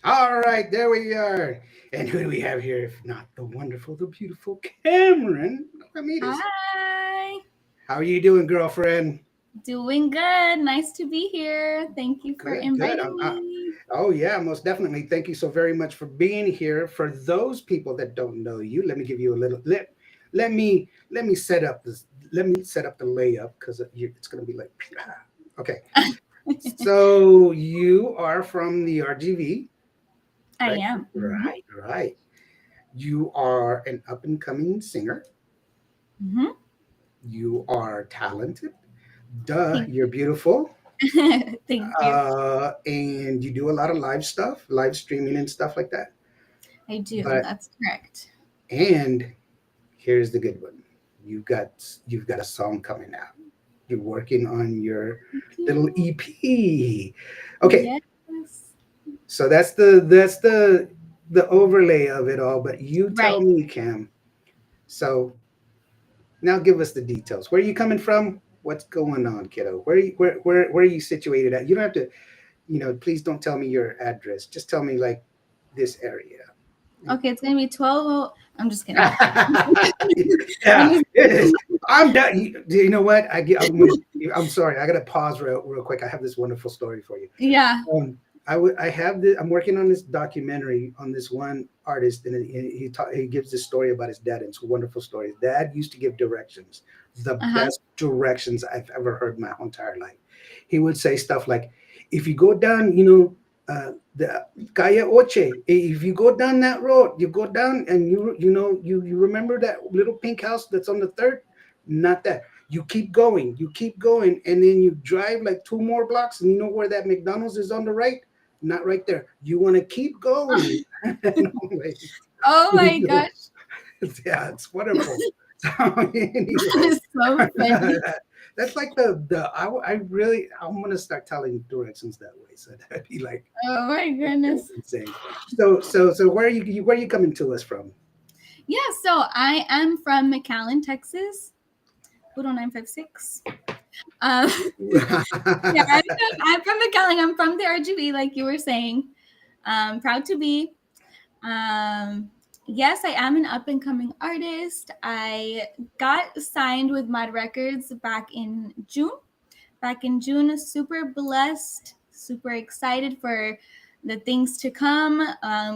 All right, there we are. And who do we have here if not the wonderful, the beautiful Kamryn Ramirez? Hi. How are you doing, girlfriend? Doing good. Nice to be here. Thank you for Good, good. inviting me. Oh yeah, most definitely. Thank you so very much for being here. For those people that don't know you, let me give you a little let me set up this. Let me set up the layup because it's going to be like okay. So you are from the RGV, I right? am. Right, right. You are an up and coming singer. Mm-hmm. You are talented. Duh, Thank you're beautiful. Thank you. And you do a lot of live stuff, live streaming and stuff like that. I do. But That's correct. and here's the good one. You've got a song coming out. You're working on your Thank little you. EP. Okay, Yes. so that's the overlay of it all. But you tell Right. me, Cam. So now give us the details. Where are you coming from? What's going on, kiddo? Where are you situated at? You don't have to, please don't tell me your address. Just tell me like this area. Okay, it's gonna be 12. I'm just kidding. I'm Yeah, just it is. I'm done. You know what? I'm sorry. I got to pause real quick. I have this wonderful story for you. Yeah. Um, I have this. I'm working on this documentary on this one artist, and he gives this story about his dad. And it's a wonderful story. His dad used to give directions, the Uh-huh. best directions I've ever heard my whole entire life. He would say stuff like, "If you go down, the Calle Oche. If you go down that road, you go down, and you remember that little pink house that's on the third, not that." You keep going, and then you drive like two more blocks, and you know where that McDonald's is on the right? Not right there. You want to keep going. And I'm like, Oh my gosh. yeah, it's wonderful. So That anyway, is so funny. that's like I'm gonna start telling directions that way. So that'd be like Oh my goodness. insane. So where are you coming to us from? Yeah, so I am from McAllen, Texas. 956. Um, yeah, I'm from McAllen. I'm from the RGB, like you were saying. Proud to be. Um, yes, I am an up and coming artist. I got signed with Mud Records back in June. Super blessed, super excited for the things to come.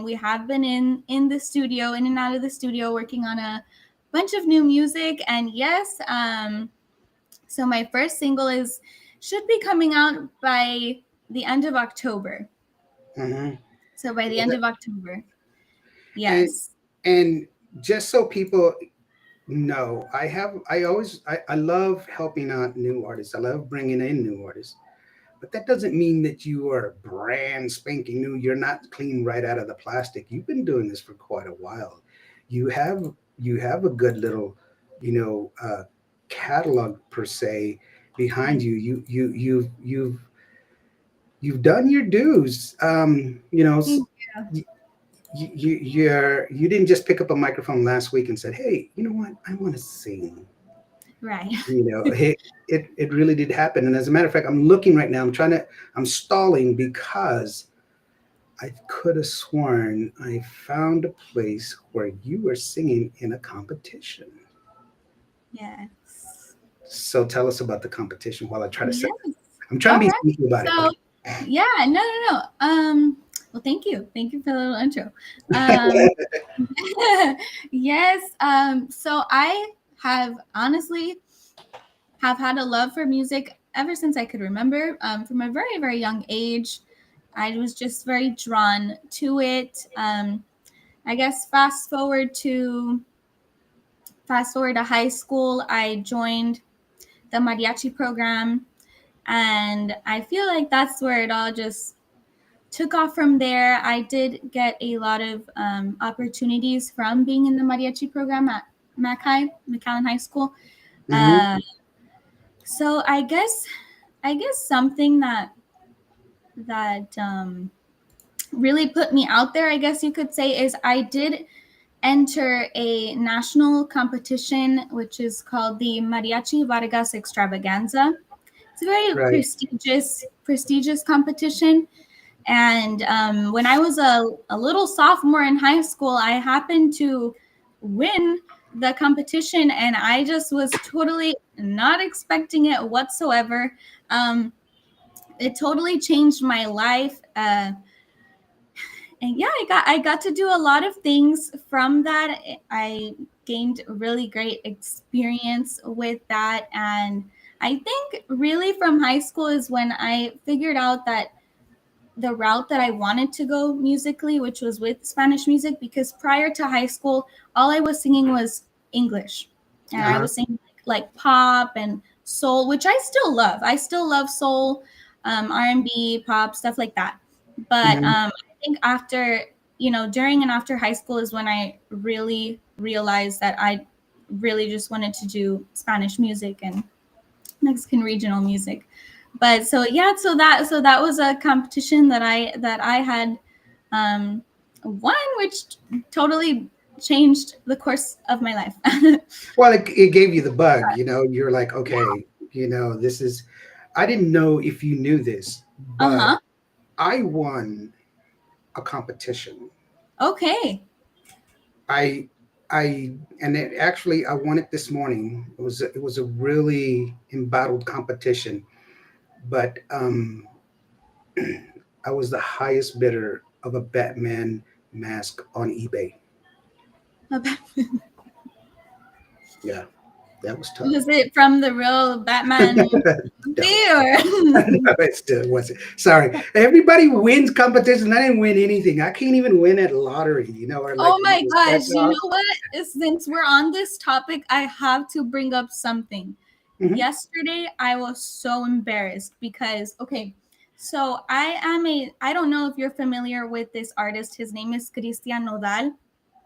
We have been in the studio, in and out of the studio, working on a bunch of new music. And yes, so my first single should be coming out by the end of October. Hmm. So by the end of October, And yes. and just so people know, I love helping out new artists. I love bringing in new artists. But that doesn't mean that you are brand spanking new. You're not clean right out of the plastic. You've been doing this for quite a while. You have you have a good little, you know, uh, catalog per se behind I you. You've done your dues. think You, you didn't just pick up a microphone last week and said, "Hey, you know what? I want to sing." right. It really did happen. And as a matter of fact, I'm looking right now. I'm stalling because I could have sworn I found a place where you were singing in a competition. Yes. So tell us about the competition while I try to set Yes. that. I'm trying All to be right. sneaky about it. So Okay. yeah, no. Well, thank you. Thank you for the little intro. Um, yes. So I have honestly have had a love for music ever since I could remember. From a very, very young age, I was just very drawn to it. I guess fast forward to high school, I joined the mariachi program, and I feel like that's where it all just took off from there. I did get a lot of opportunities from being in the mariachi program at McAllen High School. Hmm. Uh, so I guess something that really put me out there, I guess you could say, is I did enter a national competition, which is called the Mariachi Vargas Extravaganza. It's a very Right. prestigious competition. And when I was a little sophomore in high school, I happened to win the competition, and I just was totally not expecting it whatsoever. Um, it totally changed my life. And yeah, I got to do a lot of things from that. I gained really great experience with that, and I think really from high school is when I figured out that the route that I wanted to go musically, which was with Spanish music, because prior to high school, all I was singing was English. And I Uh-huh. was singing like pop and soul, which I still love. I still love soul, R&B, pop, stuff like that. But Hmm. I think after, during and after high school is when I really realized that I really just wanted to do Spanish music and Mexican regional music. But so yeah, so that was a competition that I had um, won, which totally changed the course of my life. Well, it gave you the bug, you're like, Yeah. okay, this is, I didn't know if you knew this, Uh but huh. I won a competition. Okay. I, and it actually, I won it this morning. It was a really embattled competition, but I was the highest bidder of a Batman mask on eBay. Yeah, that was tough. Was it from the real Batman No, movie no, or? it still wasn't. Sorry. Everybody wins competitions. I didn't win anything. I can't even win at lottery, or like Oh my the gosh! scratch You off. know what? Since we're on this topic, I have to bring up something. Hmm. Yesterday, I was so embarrassed because, okay, so I don't know if you're familiar with this artist. His name is Cristian Nodal.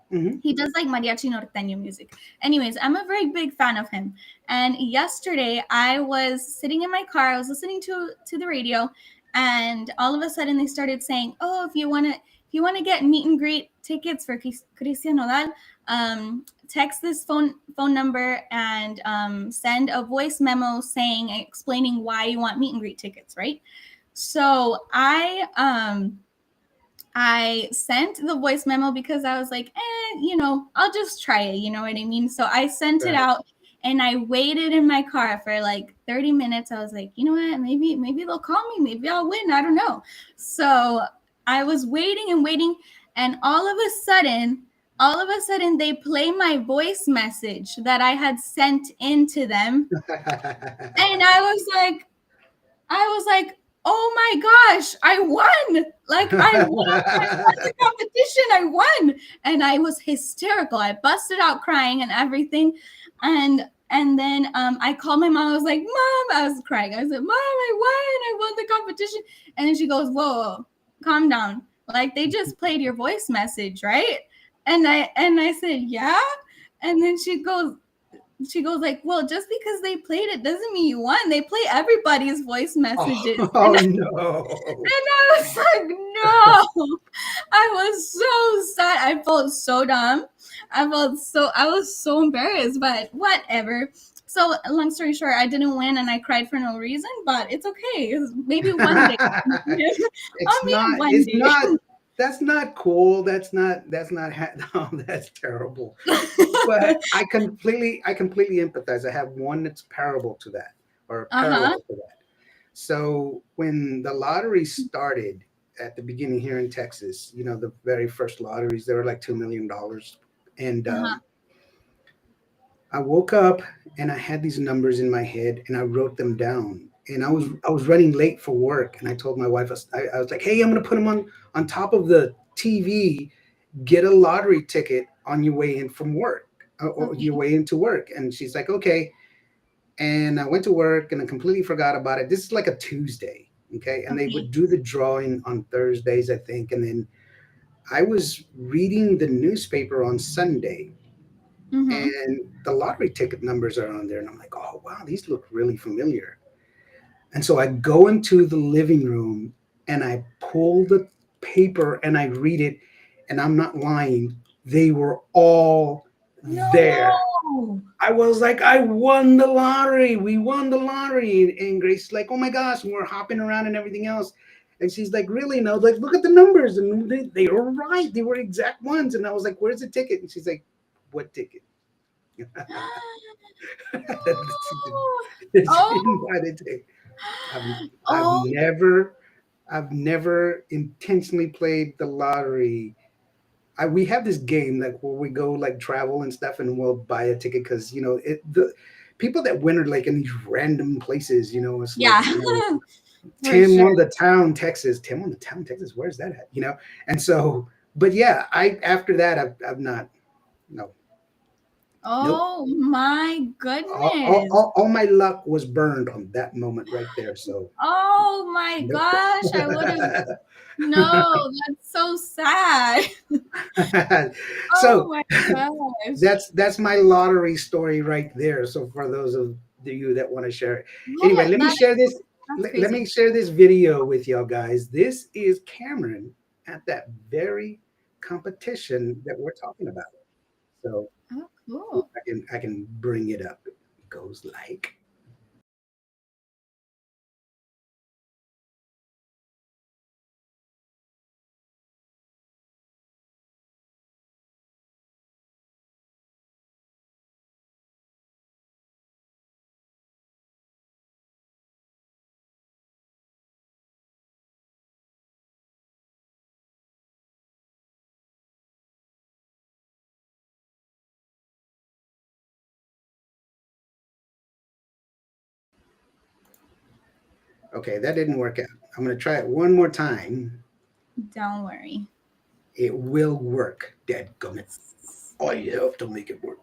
Hmm. He does like mariachi norteño music. Anyways, I'm a very big fan of him. And yesterday, I was sitting in my car. I was listening to the radio, and all of a sudden, they started saying, "Oh, if you want to get meet and greet tickets for Cristian Nodal, text this phone number and send a voice memo saying explaining why you want meet and greet tickets." Right. So I sent the voice memo because I was like, I'll just try it. You know what I mean? So I sent it Right. out, and I waited in my car for like 30 minutes. I was like, you know what? Maybe they'll call me. Maybe I'll win. I don't know. So I was waiting and waiting, and all of a sudden they play my voice message that I had sent in to them. And I was like, oh my gosh, I won! Like I won the competition, I won, and I was hysterical. I busted out crying and everything, and then I called my mom. I was like, Mom, I was crying. I said, Mom, I won the competition, and then she goes, Whoa, calm down. Like they just played your voice message, right? And I said, yeah, and then she goes like, well, just because they played it doesn't mean you won. They play everybody's voice messages. Oh, And no. I was like, no. I was so sad. I felt so dumb. I was so embarrassed, but whatever. So long story short, I didn't win and I cried for no reason, but it's okay. Maybe one day. It's Maybe not, one it's day. not, that's not cool. No, that's terrible. But I completely empathize. I have one that's parallel to that, or Uh-huh. parallel to that. So when the lottery started at the beginning here in Texas, the very first lotteries, they were like $2 million. And Uh-huh. I woke up and I had these numbers in my head and I wrote them down. And I was Mhm. I was running late for work, and I told my wife, I was like, "Hey, I'm gonna put them on top of the TV. Get a lottery ticket on your way in from work, or your Okay. way into work." And she's like, "Okay." And I went to work and I completely forgot about it. This is like a Tuesday, okay? And they Okay. would do the drawing on Thursdays, I think. And then I was reading the newspaper on Sunday, Mm-hmm. and the lottery ticket numbers are on there, and I'm like, "Oh wow, these look really familiar." And so I go into the living room and I pull the paper and I read it, and I'm not lying, they were all there. No. I was like, "I won the lottery. We won the lottery." And Grace's like, "Oh my gosh," and we're hopping around and everything else. And she's like, "Really?" And I was like, "Look at the numbers." And they were right. They were exact ones. And I was like, "Where's the ticket?" And she's like, "What ticket?" She didn't Oh. buy the ticket. I've, I've Oh. never, I've never intentionally played the lottery. We have this game like where we go like travel and stuff, and we'll buy a ticket because the people that win are like in these random places. It's like Yeah. For Tim sure. on the town, Texas. Tim on the town, Texas. Where's that at? And so, but yeah, I after that I've not no nope. Oh my All, all, goodness. all, all my luck was burned on that moment right there. So Oh my nope. gosh. I would have. No, that's so sad. Oh So my gosh. that's my lottery story right there. So for those of you that want to share it, anyway, Yeah, that's let crazy. me share this video with y'all guys. This is Cameron at that very competition that we're talking about. So Oh, if cool. I can bring it up. It goes like. Okay, that didn't work out. I'm gonna try it one more time. Don't worry. It will work. Dadgummit. I have to make it work.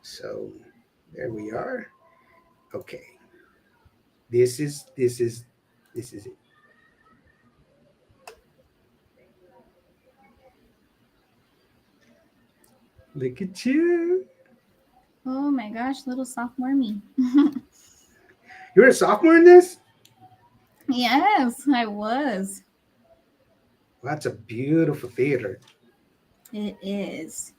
So there we are. Okay. This is this is this is it. Look at you. Oh my gosh, little sophomore me. You're a sophomore in this? Yes, I was. Well, that's a beautiful theater. It is.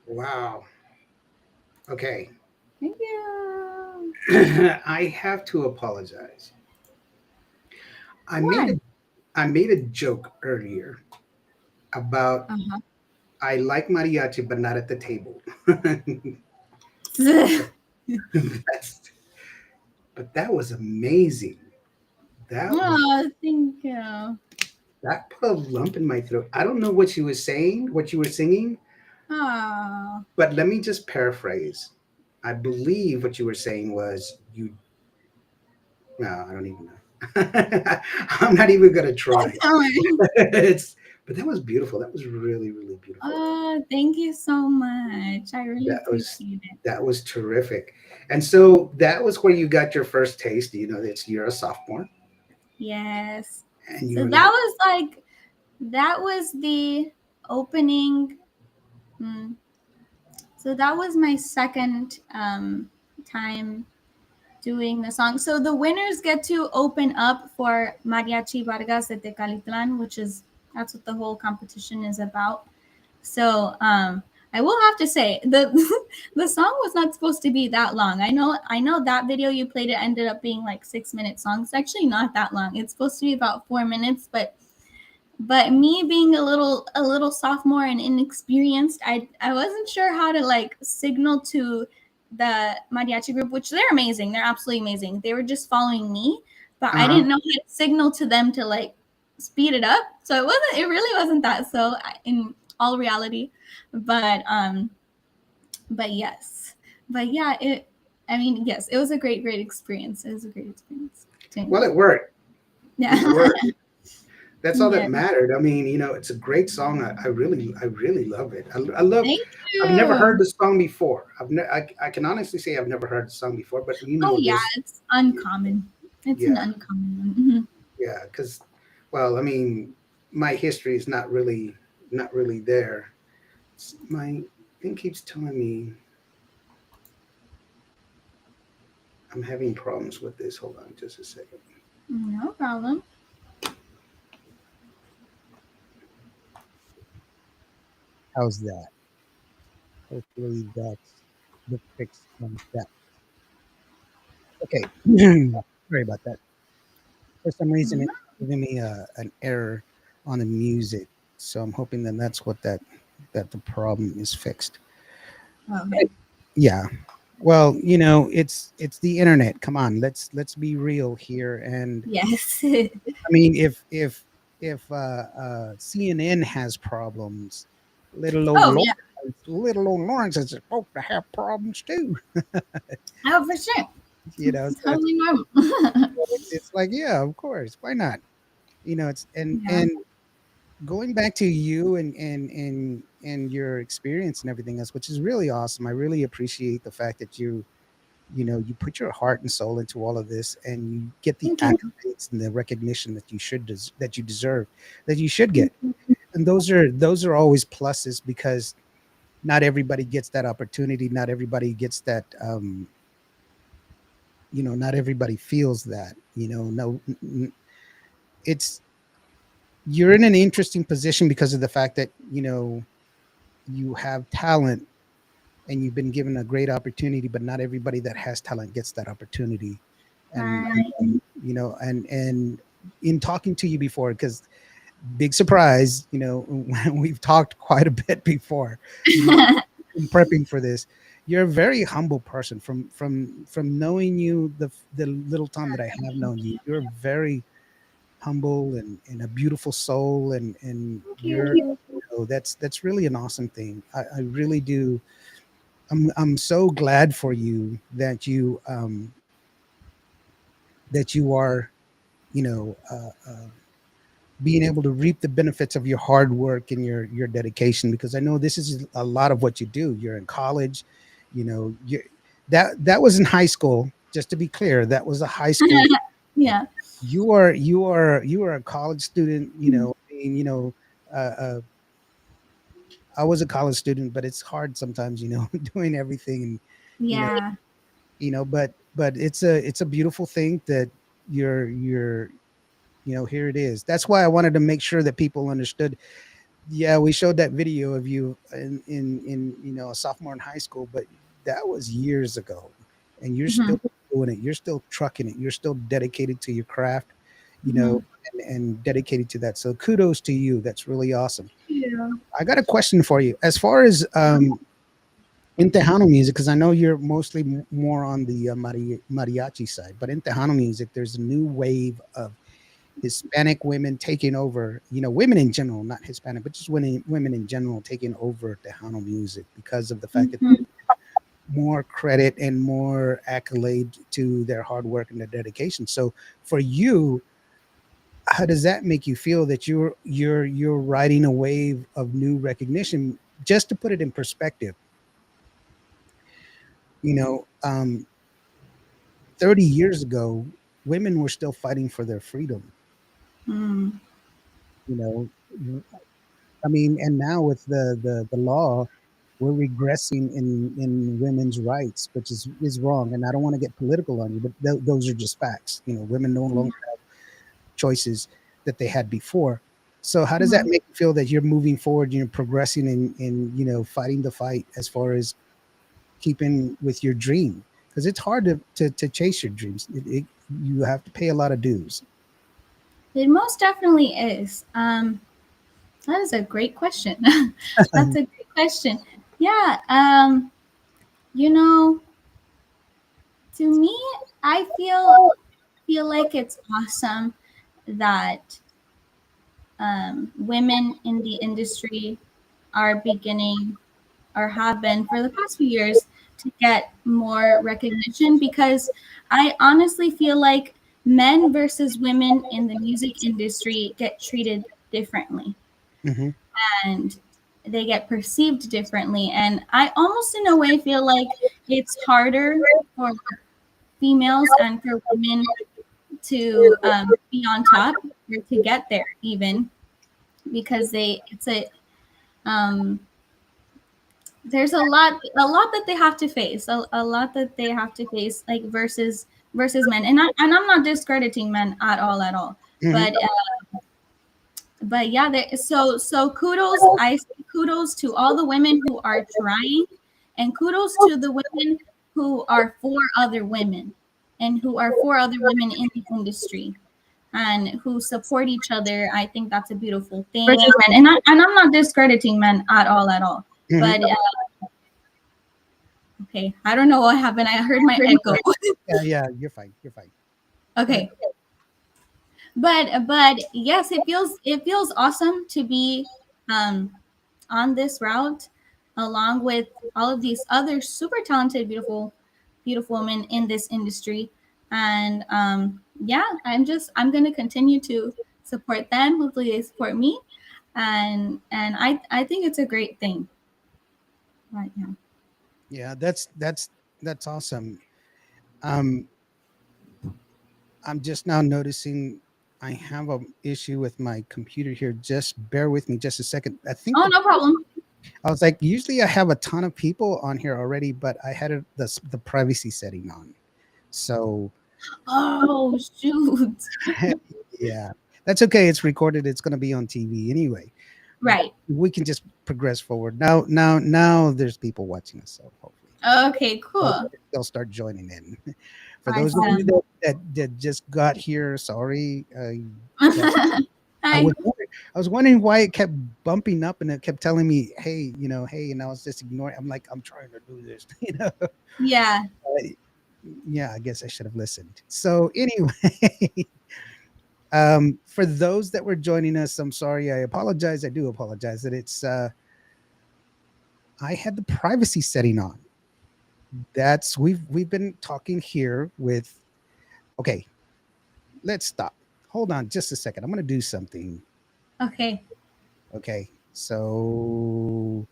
Wow. Okay. Thank you. I have to apologize. I made Why? a I made a joke earlier about Uh-huh. I like mariachi, but not at the table. That's, but that was amazing. That was Oh, thank you. that put a lump in my throat. I don't know what you were saying, what you were singing, Oh. but let me just paraphrase. I believe what you were saying was you. No, I don't even know. I'm not even gonna try. It's, but that was beautiful. That was really, really beautiful. Oh, thank you so much. I really That was appreciate it. that was terrific. And so that was where you got your first taste. You know, it's you're a sophomore, Yes. and you So were that like, was like that was the opening. hmm, So that was my second time doing the song. So the winners get to open up for Mariachi Vargas de Tecalitlan, which is that's what the whole competition is about. So I will have to say the the song was not supposed to be that long. I know that video you played it ended up being like 6 minute song. It's actually not that long. It's supposed to be about 4 minutes, but me being a little sophomore and inexperienced, I wasn't sure how to like signal to the mariachi group, which they're amazing, they're absolutely amazing, they were just following me, but I uh didn't know how to signal to them to like speed it up, so it really wasn't that, so in all reality, but but yes, but yeah, yes, it was a great experience, it was a great experience doing well, that. it worked. Yeah. It worked. That's all that Yeah, mattered. I mean, it's a great song. I really love it. I love. thank I've never heard you. the song before. I can honestly say I've never heard the song before. But Oh yeah, this, it's uncommon. It's an yeah, uncommon one. Mhm. yeah. Because, well, I mean, my history is not really there. My thing keeps telling me I'm having problems with this. Hold on, just a second. No problem. How's that? Hopefully that's the fix on that. Okay. Sorry about that. For some reason, it's giving me an error on the music. So I'm hoping that that's what that the problem is fixed. Okay. Yeah. Well, it's the internet. Come on, let's be real here. And Yes. I mean, if CNN has problems, Oh yeah. little old Lawrence is supposed to have problems too. Oh for sure. So Totally normal. it's like, yeah, of course, why not? It's Yeah. and going back to you and your experience and everything else, which is really awesome. I really appreciate the fact that you put your heart and soul into all of this, and you get the Thank you. accolades and the recognition that that you deserve, that you should get. And those are always pluses, because not everybody gets that opportunity. Not everybody gets that. Not everybody feels that. No, it's you're in an interesting position because of the fact that you have talent and you've been given a great opportunity, but not everybody that has talent gets that opportunity. And Right. and in talking to you before, because big surprise, we've talked quite a bit before, you know, in prepping for this. You're a very humble person. From knowing you, the little time that I have known you, you're very humble and a beautiful soul, and Thank you're you. that's really an awesome thing. I really do. I'm so glad for you that you are, you know, being able to reap the benefits of your hard work and your dedication, because I know this is a lot of what you do. You're in college, you that was in high school. Just to be clear, that was a high school. Yeah. You are a college student. I mean, uh, uh, I was a college student, but it's hard sometimes, doing everything, and you know, Yeah. but but it's a beautiful thing that you're here it is. That's why I wanted to make sure that people understood. Yeah, we showed that video of you in a sophomore in high school, but that was years ago, and you're Hmm. still doing it. You're still trucking it. You're still dedicated to your craft, you Hmm. know, and dedicated to that. So kudos to you. That's really awesome. Yeah. I got a question for you. As far as in Tejano music, because I know you're mostly more on the mariachi side, but in Tejano music, there's a new wave of Hispanic women taking over, women in general, not Hispanic, but just women in general taking over Tejano music because of the fact that Hmm. more credit and more accolade to their hard work and their dedication. So for you, how does that make you feel that you're riding a wave of new recognition? Just to put it in perspective, you know, um, 30 years ago, women were still fighting for their freedom. Mm. You know, I mean, and now with the law, we're regressing in women's rights, which is wrong. And I don't want to get political on you, but those are just facts. Women no longer have choices that they had before. So how does that Mhm. make you feel that you're moving forward, you're progressing in fighting the fight as far as keeping with your dream? Because it's hard to chase your dreams. You have to pay a lot of dues. It most definitely is. That is a great question. That's a great question. Yeah. You know, to me, I feel like it's awesome that women in the industry are beginning or have been for the past few years to get more recognition because I honestly feel like men versus women in the music industry get treated differently Hmm. and they get perceived differently. And I almost, in a way, feel like it's harder for females and for women to be on top or to get there, even because it's um, there's a lot that they have to face, a lot that they have to face, like versus men. And I'm not discrediting men at all, Hmm. but yeah, so kudos. I say kudos to all the women who are trying, and kudos to the women who are for other women, and who are for other women in the industry, and who support each other. I think that's a beautiful thing. Versus men, and I'm not discrediting men at all, Hmm. but okay, I don't know what happened. I heard my echo. Yeah, yeah, you're fine. You're fine. Go ahead. Okay, but yes, it feels awesome to be um on this route along with all of these other super talented beautiful women in this industry. And yeah, I'm gonna continue to support them. Hopefully they support me, and I think it's a great thing right now. Yeah, that's awesome. Um, I'm just now noticing I have a issue with my computer here. Just bear with me just a second. I think Oh, no problem. I was like, usually I have a ton of people on here already, but I had the privacy setting on. So Oh shoot. yeah, that's okay. It's recorded. It's going to be on TV anyway. Right. We can just progress forward. Now there's people watching us, so hopefully Okay, they'll, cool. they'll start joining in. For those of you Awesome. that just got here, sorry. That I Hi. was I was wondering why it kept bumping up and it kept telling me, "Hey, hey," and I was just ignoring. I'm like, I'm trying to do this, Yeah. Yeah, I guess I should have listened. So anyway, for those that were joining us, I'm sorry. I apologize. I do apologize that it's. I had the privacy setting on. That's we've been talking here with. Okay, let's stop. Hold on just a second. I'm gonna do something. Okay. Okay, so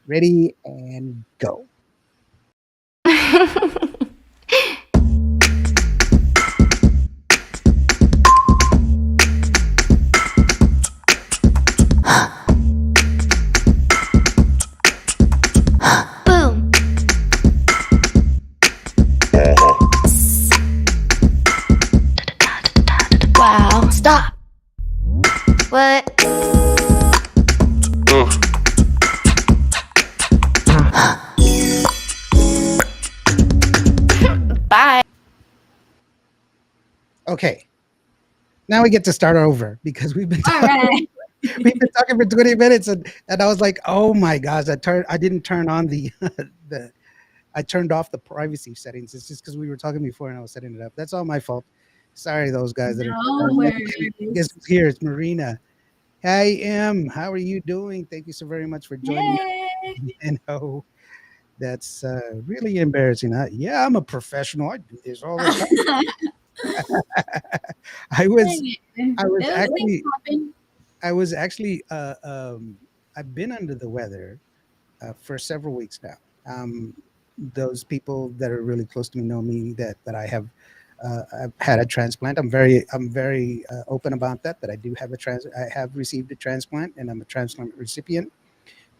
ready and go. Boom. Stop. What? Bye. Okay, now we get to start over because we've been All talking. right. We've been talking for 20 minutes, and I was like, oh my gosh, I didn't turn on the the I turned off the privacy settings. It's just because we were talking before and I was setting it up. That's all my fault. Sorry, those guys that are. No Guess worries. who's here? It's Marina. Hey, Em, how are you doing? Thank you so very much for joining us. Yay. And oh, that's really embarrassing. Yeah, I'm a professional. I do this all the time. I was, I was Those things actually, happen. I was actually, I've been under the weather for several weeks now. Those people that are really close to me know me that I've had a transplant. I'm very open about that. That I do have I have received a transplant, and I'm a transplant recipient.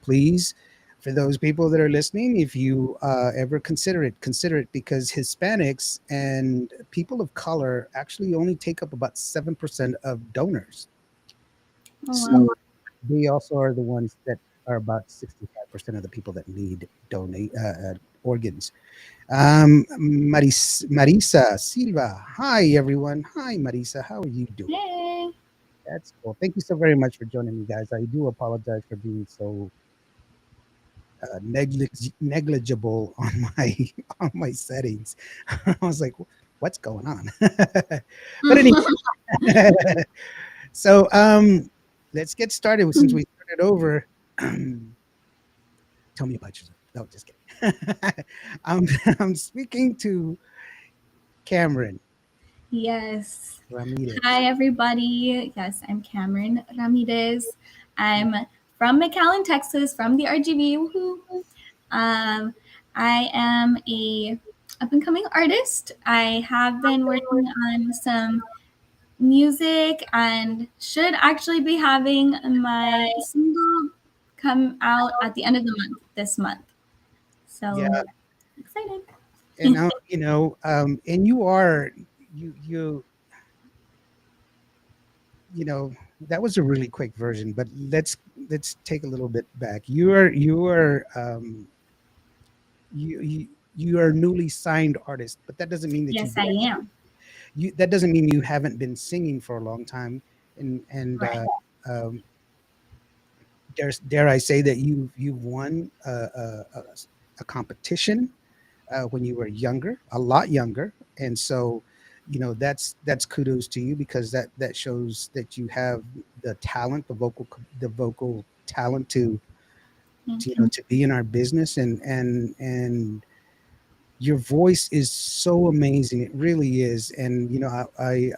Please, for those people that are listening, if you ever consider it because Hispanics and people of color actually only take up about 7% of donors. Oh wow. So they also are the ones that are about 65% of the people that need donate organs. Marisa Silva. Hi, everyone. Hi, Marisa. How are you doing? Hey. That's cool. Thank you so very much for joining me, guys. I do apologize for being so negligible on my on my settings. I was like, "What's going on?" But anyway, so let's get started since we started over. Tell me about yourself. No, just kidding. I'm I'm speaking to Kamryn Yes. Ramirez. Hi, everybody. Yes, I'm Kamryn Ramirez. I'm from McAllen, Texas, from the RGV. Woohoo. Um, I am a up and coming artist. I have been working on some music and should actually be having my single come out at the end of the month, this month. Yeah, So excited. and and you are you you you know that was a really quick version, but let's take a little bit back. You are a newly signed artist, but that doesn't mean that Yes, I am. that doesn't mean you haven't been singing for a long time. And Right. um, dare I say that you've won a competition when you were younger, a lot younger, and so that's kudos to you because that shows that you have the talent, the vocal talent Thank to be in our business, and your voice is so amazing. It really is. And I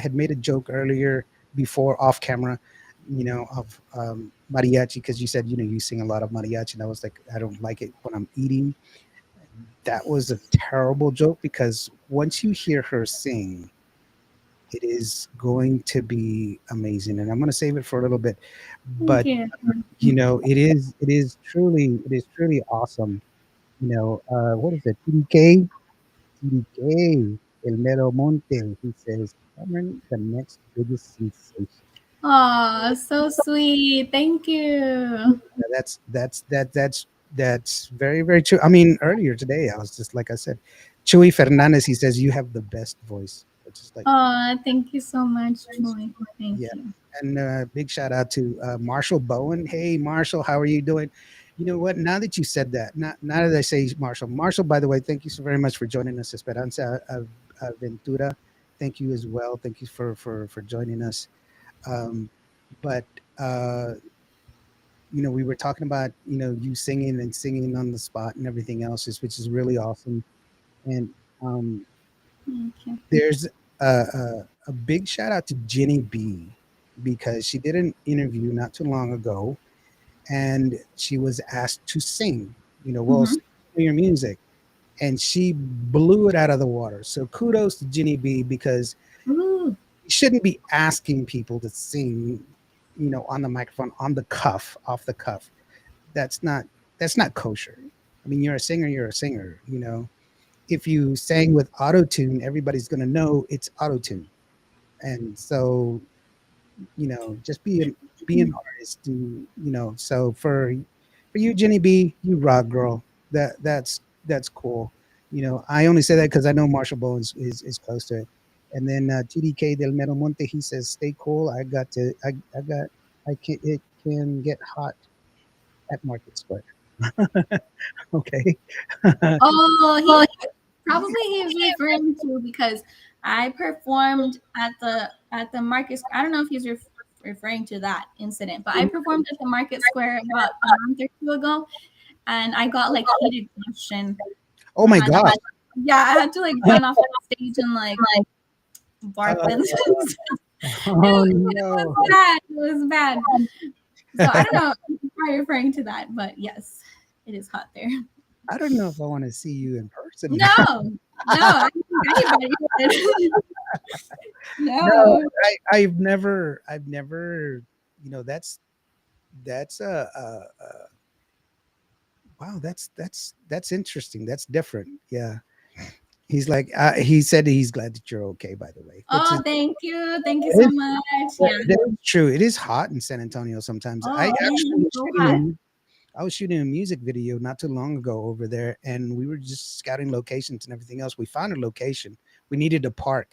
had made a joke earlier before off camera, of mariachi, because you said you sing a lot of mariachi, and I was like, I don't like it when I'm eating. That was a terrible joke because once you hear her sing, it is going to be amazing. And I'm going to save it for a little bit, Thank but you. it is truly awesome. What is it? TDK, El Mero Monte. He says, Cameron, the next biggest sensation. Oh, so sweet. Thank you. Yeah, that's very, very true. I mean, earlier today, I was just like I said, Chuy Fernandez. He says you have the best voice. It's just like, Oh, thank you so much, Joy. Thank yeah. you. And big shout out to Marshall Bowen. Hey, Marshall, how are you doing? You know what? Now that you said that, now that I say Marshall, by the way, thank you so very much for joining us, Esperanza Ventura. Thank you as well. Thank you for joining us. Um, but we were talking about you singing and singing on the spot and everything else, which is really awesome. And um, Thank you. there's a big shout out to Jenny B because she did an interview not too long ago, and she was asked to sing. Well, Mm-hmm. sing your music, and she blew it out of the water. So kudos to Jenny B because Ooh. you shouldn't be asking people to sing, on the microphone, on the cuff, off the cuff. That's not that's not kosher. I mean, you're a singer, you're a singer. If you sang with auto tune, everybody's going to know it's auto tune. And so, just be an artist, and so for you, Jenny B, you rock, girl. That's cool. I only say that because I know Marshall Bones is close to it. And then TDK del Mero Monte, he says, "Stay cool. I can it can get hot at Market Square." Okay. Oh, probably he's referring to because I performed at the market. I don't know if he's referring to that incident, but I performed at the Market Square about a month or two ago, and I got like heated question. Oh my And God. yeah, I had to like run off the stage and like bark Uh, and it oh was no. bad. It was bad. So I don't know if you're referring to that, but yes, it is hot there. I don't know if I want to see you in person. No, no, I don't think anybody would. No, No. I've never, that's wow, that's interesting. That's different. Yeah. He's like, he said he's glad that you're okay, by the way, which is, Oh, thank you. Thank you it so is, much. Yeah. that is true. It is hot in San Antonio sometimes. I Oh, actually it's was so shooting hot. I was shooting a music video not too long ago over there, and we were just scouting locations and everything else. We found a location. We needed a park,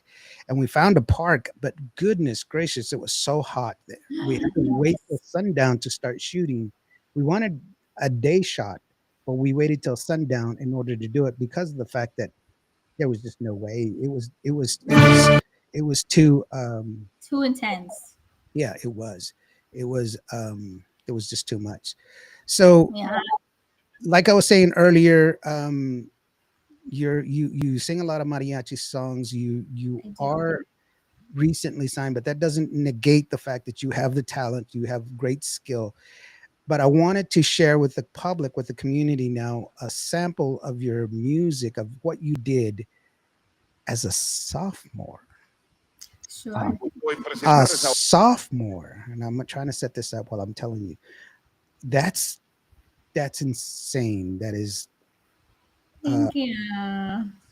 and we found a park, but goodness gracious, it was so hot that we had to wait till sundown to start shooting. We wanted a day shot, but we waited till sundown in order to do it because of the fact that there was just no way. It was too Too intense. yeah, it was just too much. So Yeah, like I was saying earlier, you sing a lot of mariachi songs. You I do. are recently signed, but that doesn't negate the fact that you have the talent, you have great skill. But I wanted to share with the public, with the community now, a sample of your music, of what you did as a sophomore. Sure. A sophomore, and I'm trying to set this up while I'm telling you. That's that's insane. That is uh, Thank you.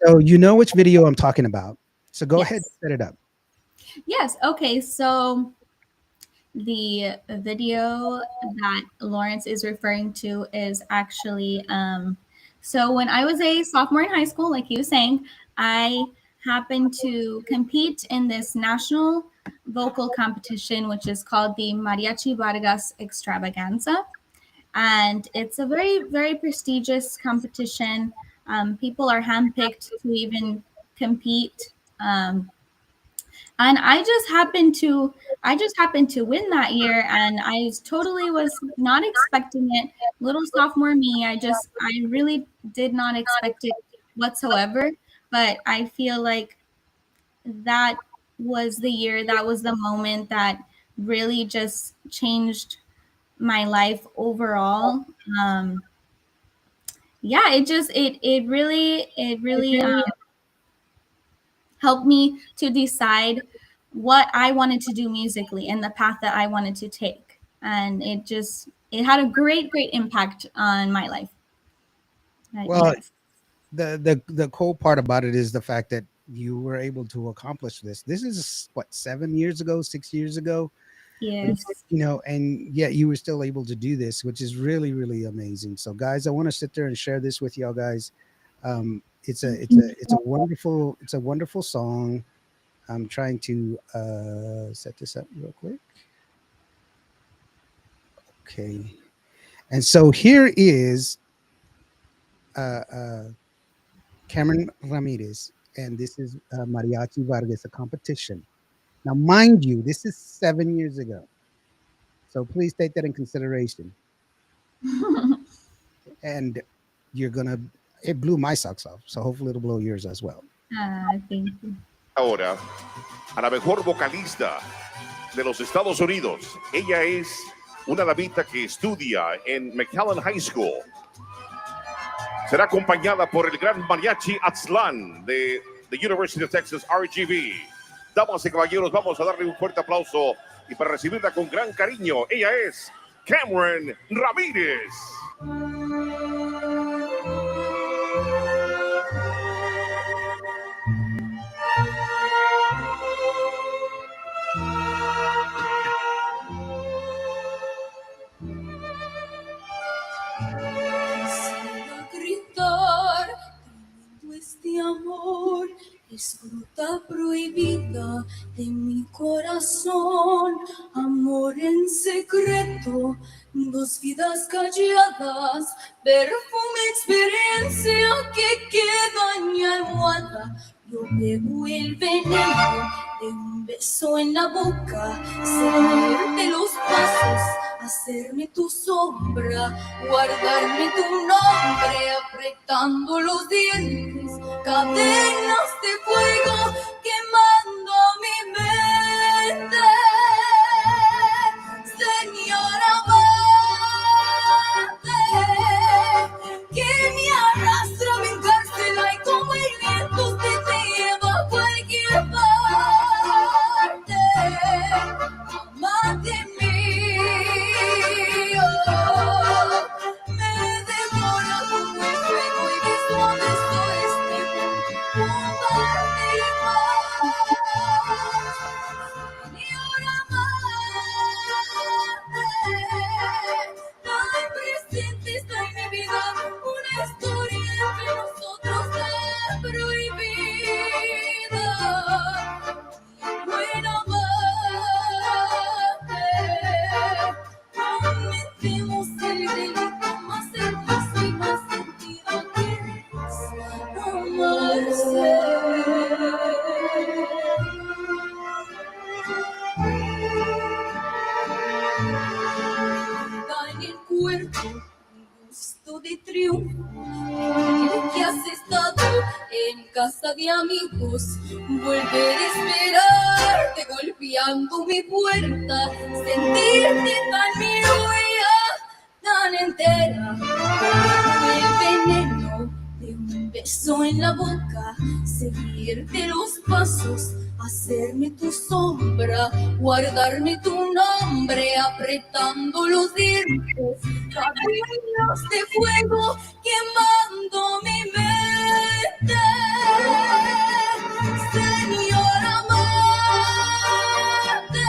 so you know which video I'm talking about. So go ahead, Yes. set it up. Yes. Okay. So the video that Lawrence is referring to is actually so when I was a sophomore in high school, like he was saying, I happened to compete in this national vocal competition, which is called the Mariachi Vargas Extravaganza. And it's a very, very prestigious competition. People are handpicked to even compete. And I just happened to win that year, and I totally was not expecting it. Little sophomore me, I really did not expect it whatsoever. But I feel like that was the year, that was the moment that really just changed my life overall. Um, yeah, it really helped me to decide what I wanted to do musically and the path that I wanted to take. And it had a great impact on my life. Well, Yes. the cool part about it is the fact that you were able to accomplish this. This is what, 7 years ago, 6 years ago, Yes. and yet you were still able to do this, which is really really amazing. So guys, I want to sit there and share this with y'all guys. It's a wonderful song. I'm trying to set this up real quick. Okay, and so here is uh, uh, Kamryn Ramirez, and this is Mariachi Vargas, a competition. Now, mind you, this is 7 years ago, so please take that in consideration. And you're gonna, it blew my socks off, so hopefully it'll blow yours as well. Thank you. Ahora a la mejor vocalista de los Estados Unidos. Ella es una damita que estudia en McAllen High School. Será acompañada por el gran mariachi Atzlan de the University of Texas RGV. Damas y caballeros, vamos a darle un fuerte aplauso y para recibirla con gran cariño, ella es Kamryn Ramirez. Quisiera gritar, tremendo este amor, es fruta prohibida de mi corazón. Amor en secreto, dos vidas calladas, perfume, experiencia que queda en mi almohada. Yo bebo el veneno de un beso en la boca, seguirte los pasos, hacerme tu sombra, guardarme tu nombre, apretando los dientes, cadenas de fuego quemando mi mente. Señora amante, que me arrastra a mi cárcel, ay, como el viento usted te lleva a cualquier parte. Amante mío, me devora como el fuego y de suave este combate y paz. Señora amante, tan presente está en mi vida una historia entre nosotros tan prohibida. Buen amante, cometemos el delito más hermoso y más sentido que es amarse. En el cuerpo un gusto de triunfo, que has estado en casa de amigos, volver a esperarte golpeando mi puerta, sentirte tan mía, tan entera, el veneno de un beso en la boca, seguirte los pasos, hacerme tu sombra, guardarme tu nombre, apretando los dientes, cadenas de fuego quemando mi mente. Señora amante,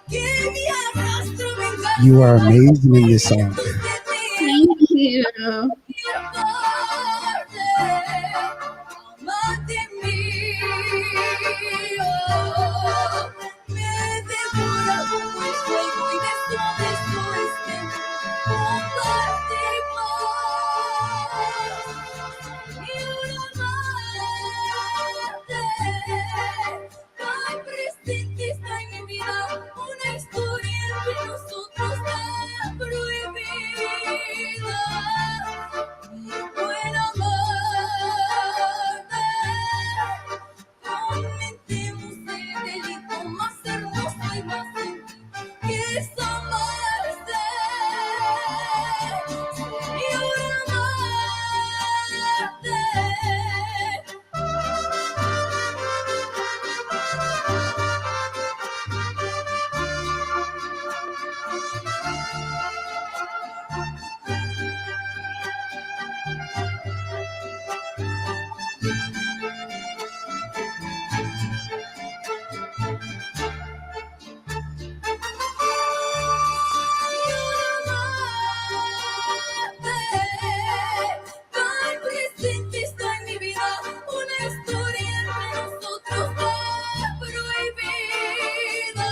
que me arrastra a vengar. You are amazing in this song. Thank you. Amante mío, me devora como el fuego y de todo este combate y paz. Señor amante, tan presente está en mi vida una historia entre nosotros tan prohibida. Mi buen amante, cometemos el delito más hermoso y más sentido que es amarse. Señor amante. Tan presente está en mi vida una historia entre nosotros tan prohibida.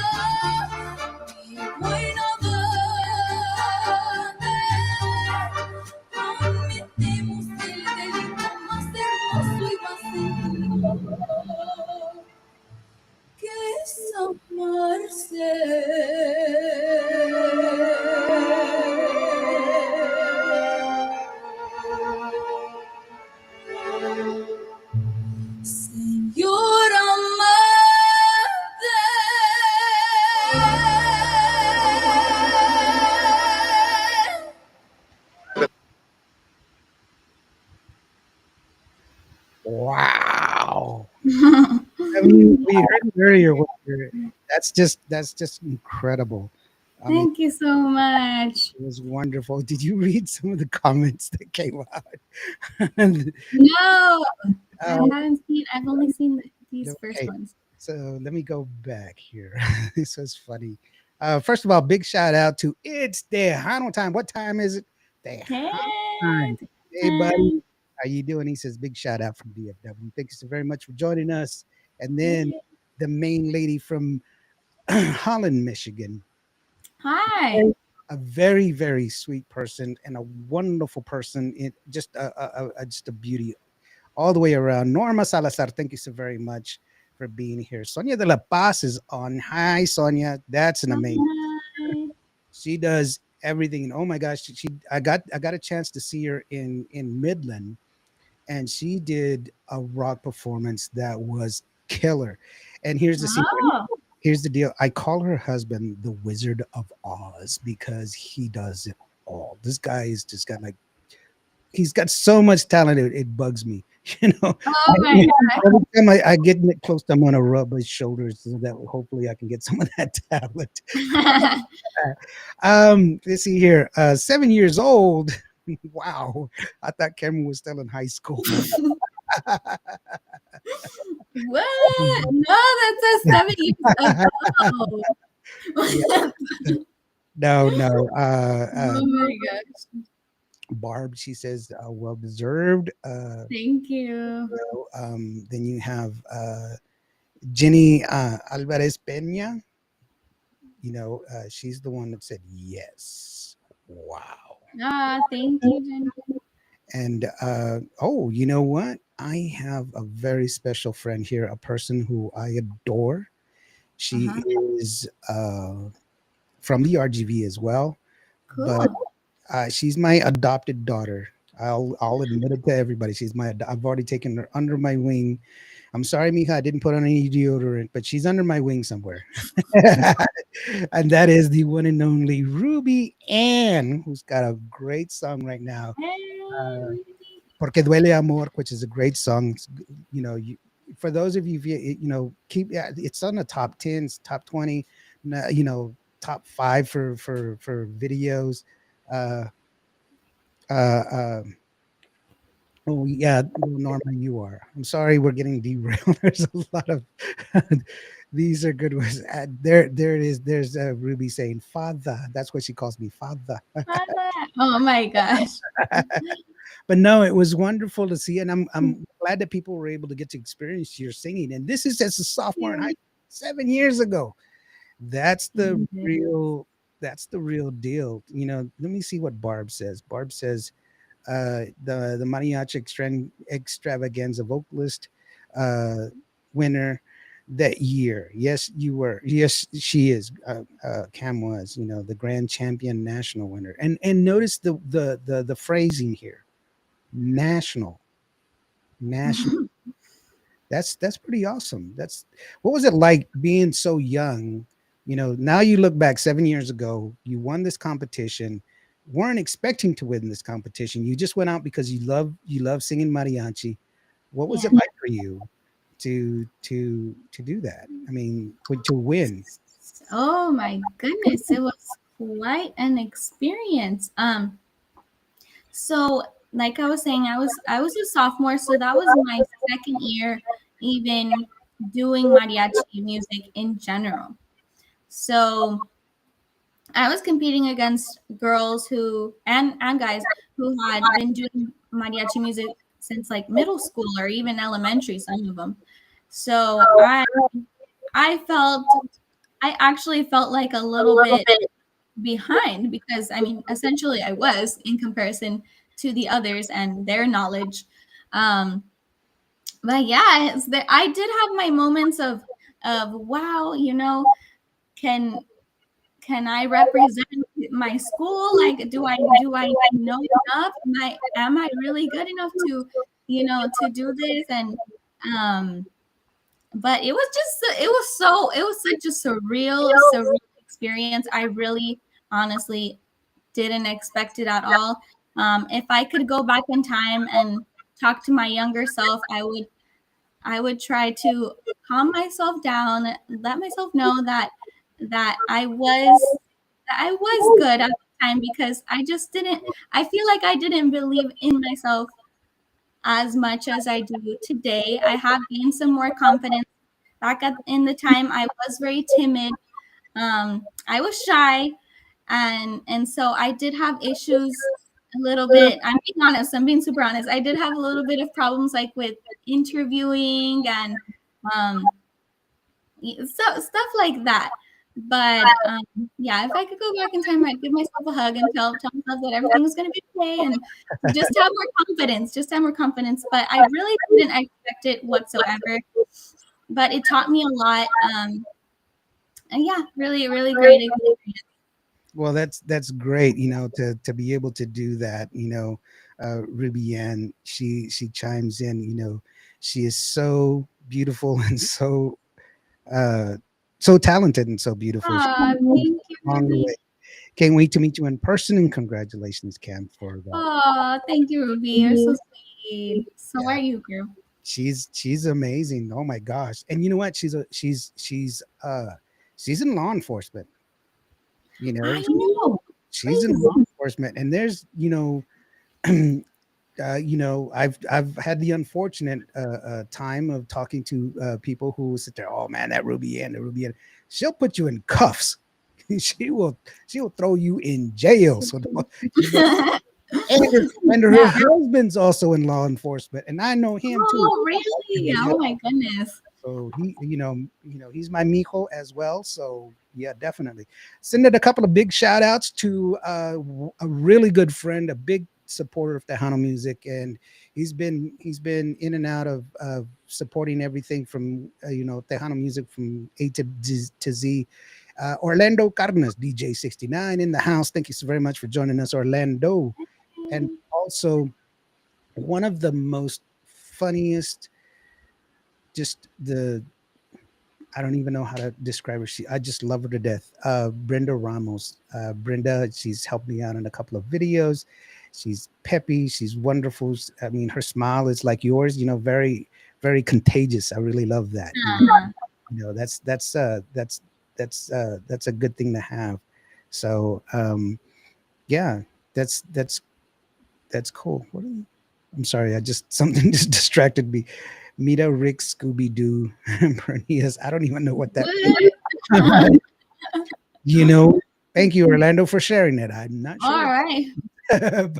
Mi buen amante, cometemos el delito más hermoso y más sentido que es amarse. Señor amante. Wow. I mean, we heard it earlier. That's just incredible. I mean, Thank you so much. it was wonderful. Did you read some of the comments that came out? And, No, I uh, haven't seen. I've only seen these first okay, ones. so let me go back here. This was funny. First of all, big shout out to It's Tejano time. What time is it? Hey, Tejano time. Hey, buddy. time. How you doing? He says, big shout out from DFW. Thank you so very much for joining us. And then the main lady from Holland, Michigan. Hi. A very, very sweet person and a wonderful person. It just a beauty all the way around. Norma Salazar, thank you so very much for being here. Sonia de la Paz is on. Hi, Sonia. That's an amazing. Hi. She does everything. And oh my gosh, I got a chance to see her in Midland, and she did a rock performance that was killer. And here's the secret. Oh. Here's the deal. I call her husband the Wizard of Oz because he does it all. This guy is just got like he's got so much talent. It bugs me. You know, Oh my every time I get close, I'm gonna rub his shoulders so that hopefully I can get some of that talent. God. Let's see here. 7 years old. Wow. I thought Cameron was still in high school. What? No, that's a 7 years ago. No, no. Oh my gosh. Barb, she says, well deserved. Thank you. Then you have Jenny Alvarez Pena. You know, she's the one that said yes. Wow. Ah, thank you, Jenny. And oh, you know what? I have a very special friend here, a person who I adore. She is from the RGV as well, but Cool. she's my adopted daughter. I'll admit it to everybody. I've already taken her under my wing. I'm sorry, Mika, I didn't put on any deodorant, but she's under my wing somewhere. And that is the one and only Ruby Ann, who's got a great song right now. Hey. Porque Duele Amor, which is a great song. You know, for those of you, you know, it's on the top 10s, top 20, you know, top 5 for videos. Uh, uh, oh yeah, Norma, you are. I'm sorry, we're getting derailed. There's a lot of these are good ones. There it is. There's Ruby saying "father." That's what she calls me, father. Oh my gosh. But no, it was wonderful to see, and I'm glad that people were able to get to experience your singing. And this is as a sophomore in high school, 7 years ago. That's the real. That's the real deal. You know, let me see what Barb says. Barb says the mariachi extravaganza vocalist winner that year. Yes, you were. Yes, she is. Cam was. You know, the grand champion national winner. And notice the phrasing here. National. That's pretty awesome. That's what was it like being so young? You know, now you look back 7 years ago, you won this competition, weren't expecting to win this competition. You just went out because you love singing mariachi. What was it like for you to do that? I mean, to win. Oh my goodness, it was quite an experience. So like I was saying, I was a sophomore, so that was my second year even doing mariachi music in general. So I was competing against girls who and guys who had been doing mariachi music since like middle school or even elementary, some of them. So I felt I actually felt like a little bit behind because I mean essentially I was in comparison to the others and their knowledge. Um, but yeah, I did have my moments of wow, you know, can can I represent my school? Like, do I know enough? Am I really good enough to, you know, to do this? And um, but it was such a surreal experience. I really honestly didn't expect it at all. If I could go back in time and talk to my younger self, I would try to calm myself down, let myself know that I was good at the time because I just didn't I feel like I didn't believe in myself as much as I do today. I have gained some more confidence. In the time I was very timid. I was shy, and so I did have issues a little bit. I'm being honest. I'm being super honest. I did have a little bit of problems like with interviewing and um, so stuff like that. But yeah, if I could go back in time, I'd give myself a hug and tell myself that everything was going to be okay and just have more confidence. Just have more confidence. But I really didn't expect it whatsoever. But it taught me a lot. And yeah, really, really great experience. Well, that's great, to be able to do that. Ruby Ann, she chimes in. She is so beautiful and uh, so talented and so beautiful. She's Aw, thank you, on the Ruby. way. Can't wait to meet you in person, and congratulations, Cam, for that. Oh, thank you, Ruby. You're so sweet. So Yeah, are you, girl? she's amazing. Oh my gosh! And you know what? She's in law enforcement. You know, I know. she's in Crazy. law enforcement, and there's I've had the unfortunate time of talking to people who sit there. Oh man, that Ruby Ann, the Ruby Ann, she'll put you in cuffs. She will throw you in jail. So and her Yeah. husband's also in law enforcement, and I know him too. Oh, really? Oh my goodness. So he's my mijo as well. So yeah, definitely. Sending a couple of big shout outs to a really good friend, a big supporter of Tejano music, and he's been in and out of supporting everything from Tejano music from A to Z. Orlando Cardenas, DJ 69 in the house. Thank you so very much for joining us, Orlando. And also one of the most funniest, just the I don't even know how to describe her. I just love her to death. Brenda Ramos. Brenda, she's helped me out in a couple of videos. She's peppy. She's wonderful. I mean, her smile is like yours. Very, very contagious. I really love that. That's a good thing to have. So yeah, that's cool. I'm sorry. I just something just distracted me. Mita, Rick, Scooby Doo, and Bernice. I don't even know what that What? you know. Thank you, Orlando, for sharing that. I'm not All sure, right.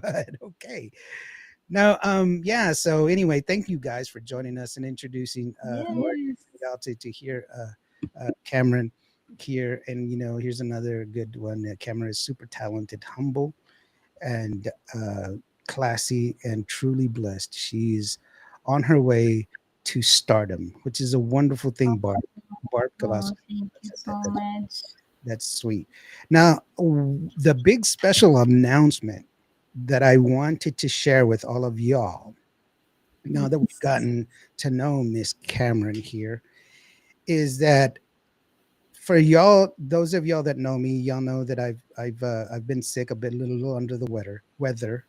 but okay. Now, yeah. So anyway, thank you guys for joining us and introducing or Yes. out to hear Kamryn here, and here's another good one. Kamryn is super talented, humble, and classy, and truly blessed. She's on her way to stardom, which is a wonderful thing, Barb. Barb Oh, Galasco. thank you so That- much. that's sweet. Now, the big special announcement that I wanted to share with all of y'all, now that we've gotten to know Miss Kamryn here, is that for y'all, those of y'all that know me, y'all know that I've been sick, a bit, a little under the weather,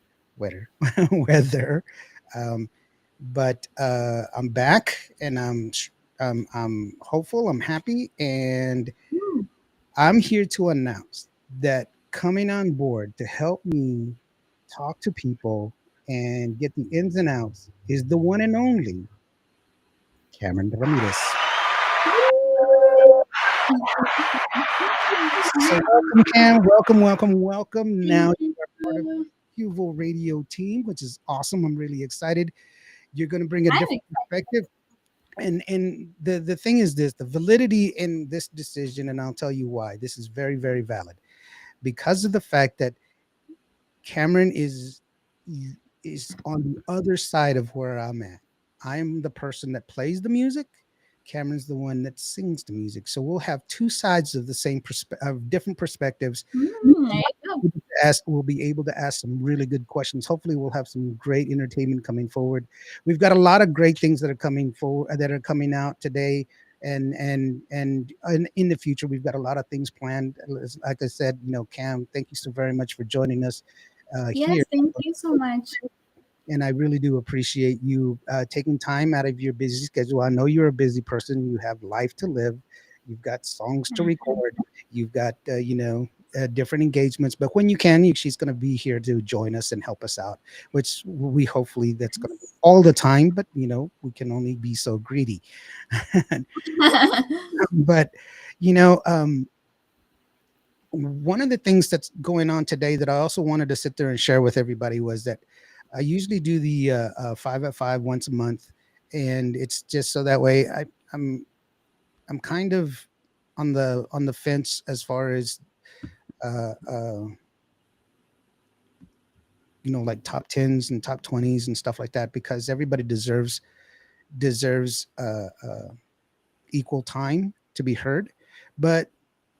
weather. Um, but I'm back, and I'm hopeful, I'm happy, and Mm. I'm here to announce that coming on board to help me talk to people and get the ins and outs is the one and only Kamryn Ramirez. So welcome, Cam. Welcome, welcome, welcome. Thank Now you you. are part of the Huvo Radio team, which is awesome. I'm really excited. You're going to bring a I'm different perspective. And the thing is this, the validity in this decision, and I'll tell you why. This is very, very valid because of the fact that Kamryn is on the other side of where I'm at. I'm the person that plays the music. Cameron's the one that sings the music. So we'll have two sides of the same of different perspectives. There you go. We'll be able to ask some really good questions. Hopefully, we'll have some great entertainment coming forward. We've got a lot of great things that are coming forward, that are coming out today, and in the future. We've got a lot of things planned. Like I said, Cam, thank you so very much for joining us here. Yes, thank you so much. And I really do appreciate you taking time out of your busy schedule. I know you're a busy person. You have life to live. You've got songs to record. You've got, different engagements. But when you can, she's going to be here to join us and help us out, which we hopefully that's going to be all the time. But, we can only be so greedy. But, you know, um, one of the things that's going on today that I also wanted to sit there and share with everybody was that I usually do the 5 at 5 once a month, and it's just so that way I'm kind of on the fence as far as uh, uh, like top 10s and top 20s and stuff like that, because everybody deserves equal time to be heard. But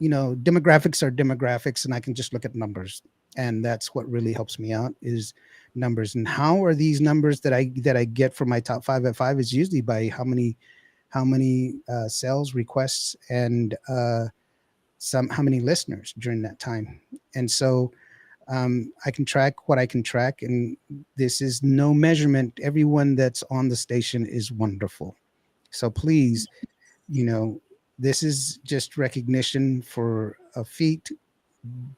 demographics are demographics, and I can just look at numbers, and that's what really helps me out is numbers. And how are these numbers that I get from my top 5 at 5 is usually by how many sales requests and how many listeners during that time. And so I can track what I can track, and this is no measurement. Everyone that's on the station is wonderful. So please, this is just recognition for a feat,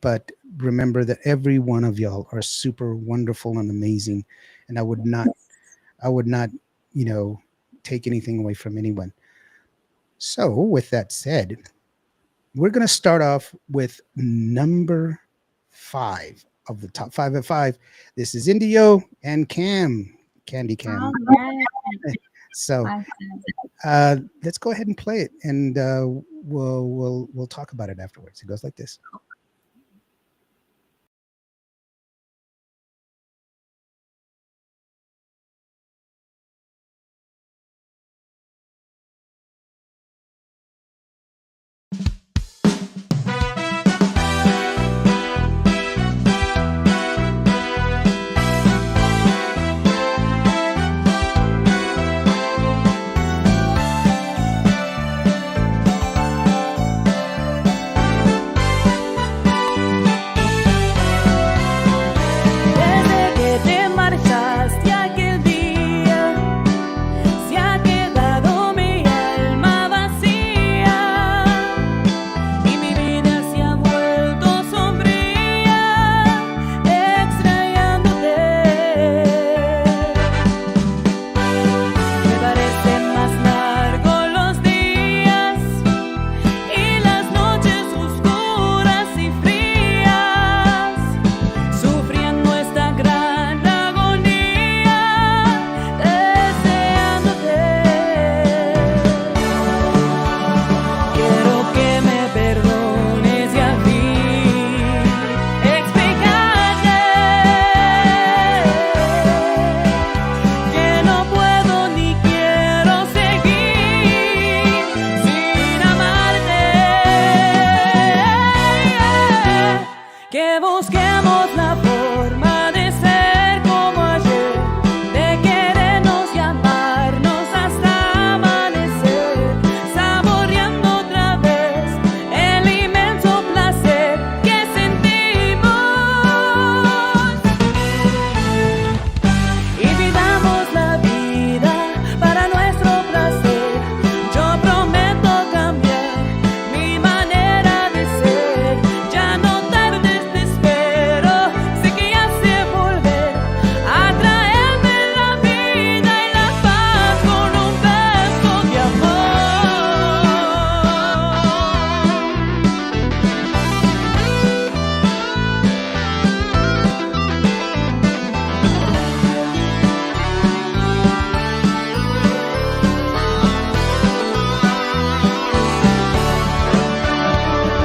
but remember that every one of y'all are super wonderful and amazing, and I would not, take anything away from anyone. So with that said, we're going to start off with number 5 of the top 5 at 5. This is Indio and Candy Cam. All right. So let's go ahead and play it, and we'll talk about it afterwards. It goes like this. Desde que te marchaste aquel día, se ha quedado mi alma vacía y mi vida se ha vuelto sombría, extrañándote. Me parecen más largos los días y las noches oscuras y frías, sufriendo esta gran agonía, deseándote. Quiero que me perdones y al fin explicarte que no puedo ni quiero seguir sin amarte. Que busquemos la forma de ser como ayer, de querernos y amarnos hasta amanecer, saboreando otra vez el inmenso placer que sentimos, y vivamos la vida para nuestro placer. Yo prometo cambiar mi manera de ser. Ya no tardes, te espero. Sé que ya sé volver a traerme la vida y la paz con un beso de amor.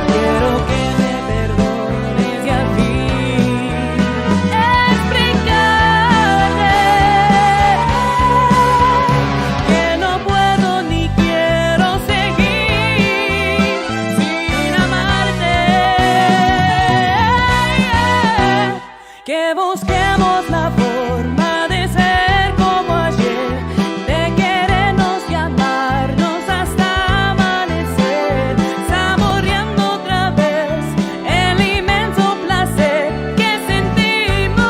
Quiero que me perdones y al fin explicarte que no puedo ni quiero seguir sin amarte. Que busquemos la forma de ser como ayer, de querernos y amarnos hasta amanecer, saboreando otra vez el inmenso placer que sentimos,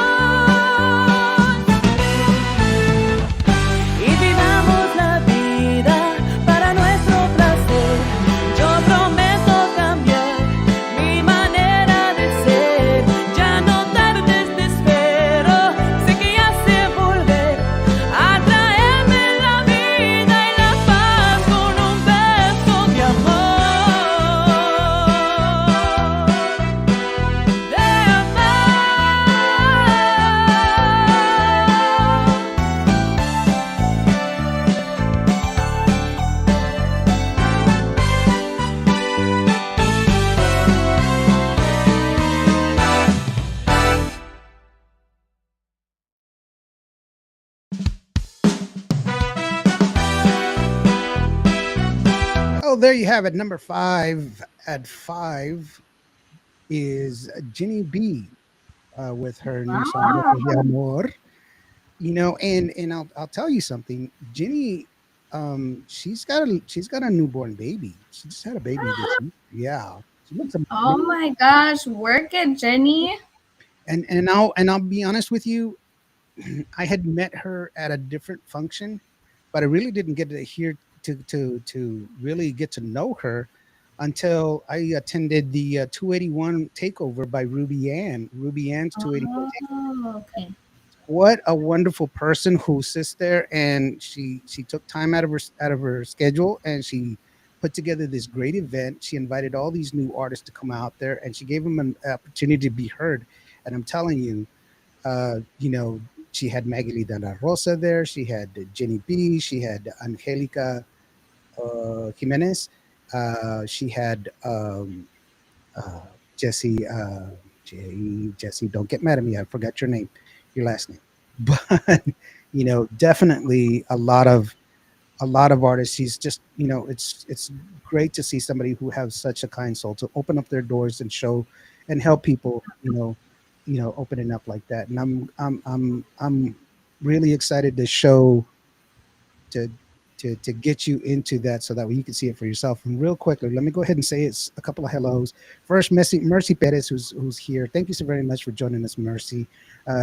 y vivamos la vida para nuestro placer. Yo prometo cambiar mi manera de ser. Ya no tardes, te espero. So there you have it. Number 5 at 5 is Ginny B with her new song Wow. Locos de Amor. And I'll tell you something. Ginny, she's got a newborn baby. She just had a baby this week. Yeah, she looks Oh amazing. my gosh, work it, Jenny. And I'll be honest with you. I had met her at a different function, but I really didn't get to hear to really get to know her until I attended the 281 takeover by Ruby Ann. Ruby Ann's 281 takeover. Oh, okay. What a wonderful person who sits there and she took time out of her schedule and she put together this great event. She invited all these new artists to come out there and she gave them an opportunity to be heard. And I'm telling you, uh, you know, she had Maggie de la Rosa there. She had Jenny B. She had Angelica Jimenez. She had uh, Jesse. Jesse, don't get mad at me. I forgot your name, your last name. But definitely a lot of artists. She's just, it's great to see somebody who has such a kind soul to open up their doors and show and help people, opening up like that. And I'm really excited to show to to get you into that so that way you can see it for yourself. And real quickly, let me go ahead and say it's a couple of hellos. First, Mercy Perez, who's here. Thank you so very much for joining us, Mercy.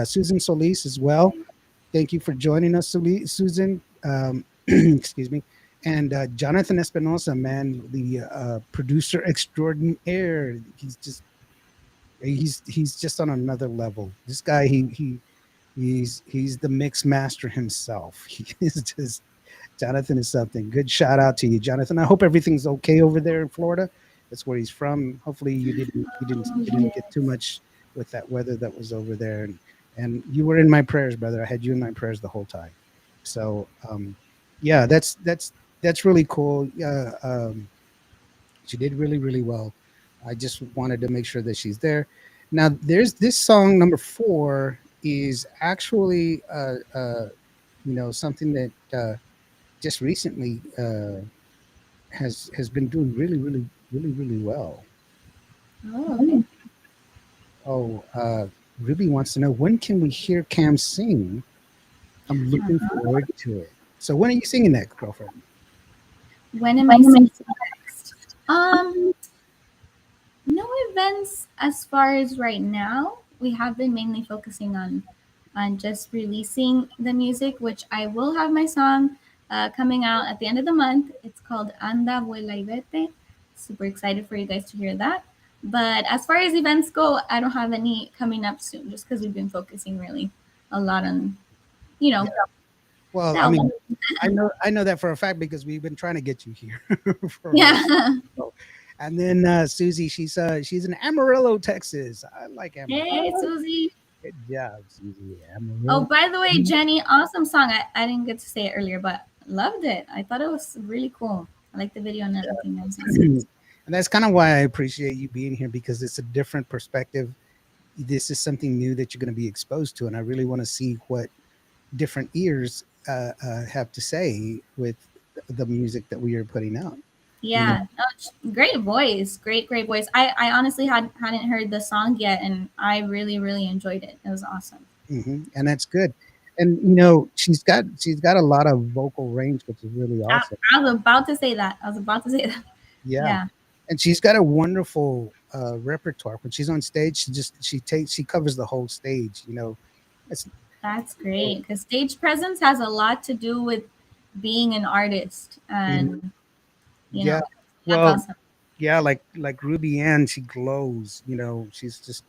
Susan Solis as well. Thank you for joining us, Susan. Excuse me. And Jonathan Espinosa, man, the producer extraordinaire. He's just on another level. This guy, he's the mix master himself. He is just Jonathan is something. Good shout out to you, Jonathan. I hope everything's okay over there in Florida. That's where he's from. Hopefully you didn't get too much with that weather that was over there. And you were in my prayers, brother. I had you in my prayers the whole time. So yeah, that's really cool. Yeah, she did really, really well. I just wanted to make sure that she's there. Now, there's this song number 4 is actually something that just recently has been doing really, really, really, really well. Oh, okay. Oh, Ruby wants to know, when can we hear Cam sing? I'm looking forward to it. So when are you singing that, girlfriend? When am I singing next? No events as far as right now. We have been mainly focusing on just releasing the music, which I will have my song coming out at the end of the month. It's called Anda, Vuela y Vete. Super excited for you guys to hear that. But as far as events go, I don't have any coming up soon, just because we've been focusing really a lot on, you know, Well, the I mean, album. I know that for a fact because we've been trying to get you here for a Yeah. while. And then Susie, she's in Amarillo, Texas. I like Hey, Amarillo. Susie. Good job, Susie. Oh, Amarillo. by the way, Jenny, awesome song. I didn't get to say it earlier, but loved it. I thought it was really cool. I like the video and everything. It was awesome. And that's kind of why I appreciate you being here because it's a different perspective. This is something new that you're going to be exposed to, and I really want to see what different ears have to say with the music that we are putting out. You know, Yeah, no, great voice, great voice. I honestly hadn't heard the song yet, and I really enjoyed it. It was awesome. and that's good. And she's got a lot of vocal range, which is really I, awesome. I was about to say that. I was about to say that. Yeah, Yeah, and she's got a wonderful repertoire. When she's on stage, she covers the whole stage. It's that's great because stage presence has a lot to do with being an artist, Mhm. and you Yeah. know that's Well, awesome. yeah, like Ruby Ann, she glows. She's just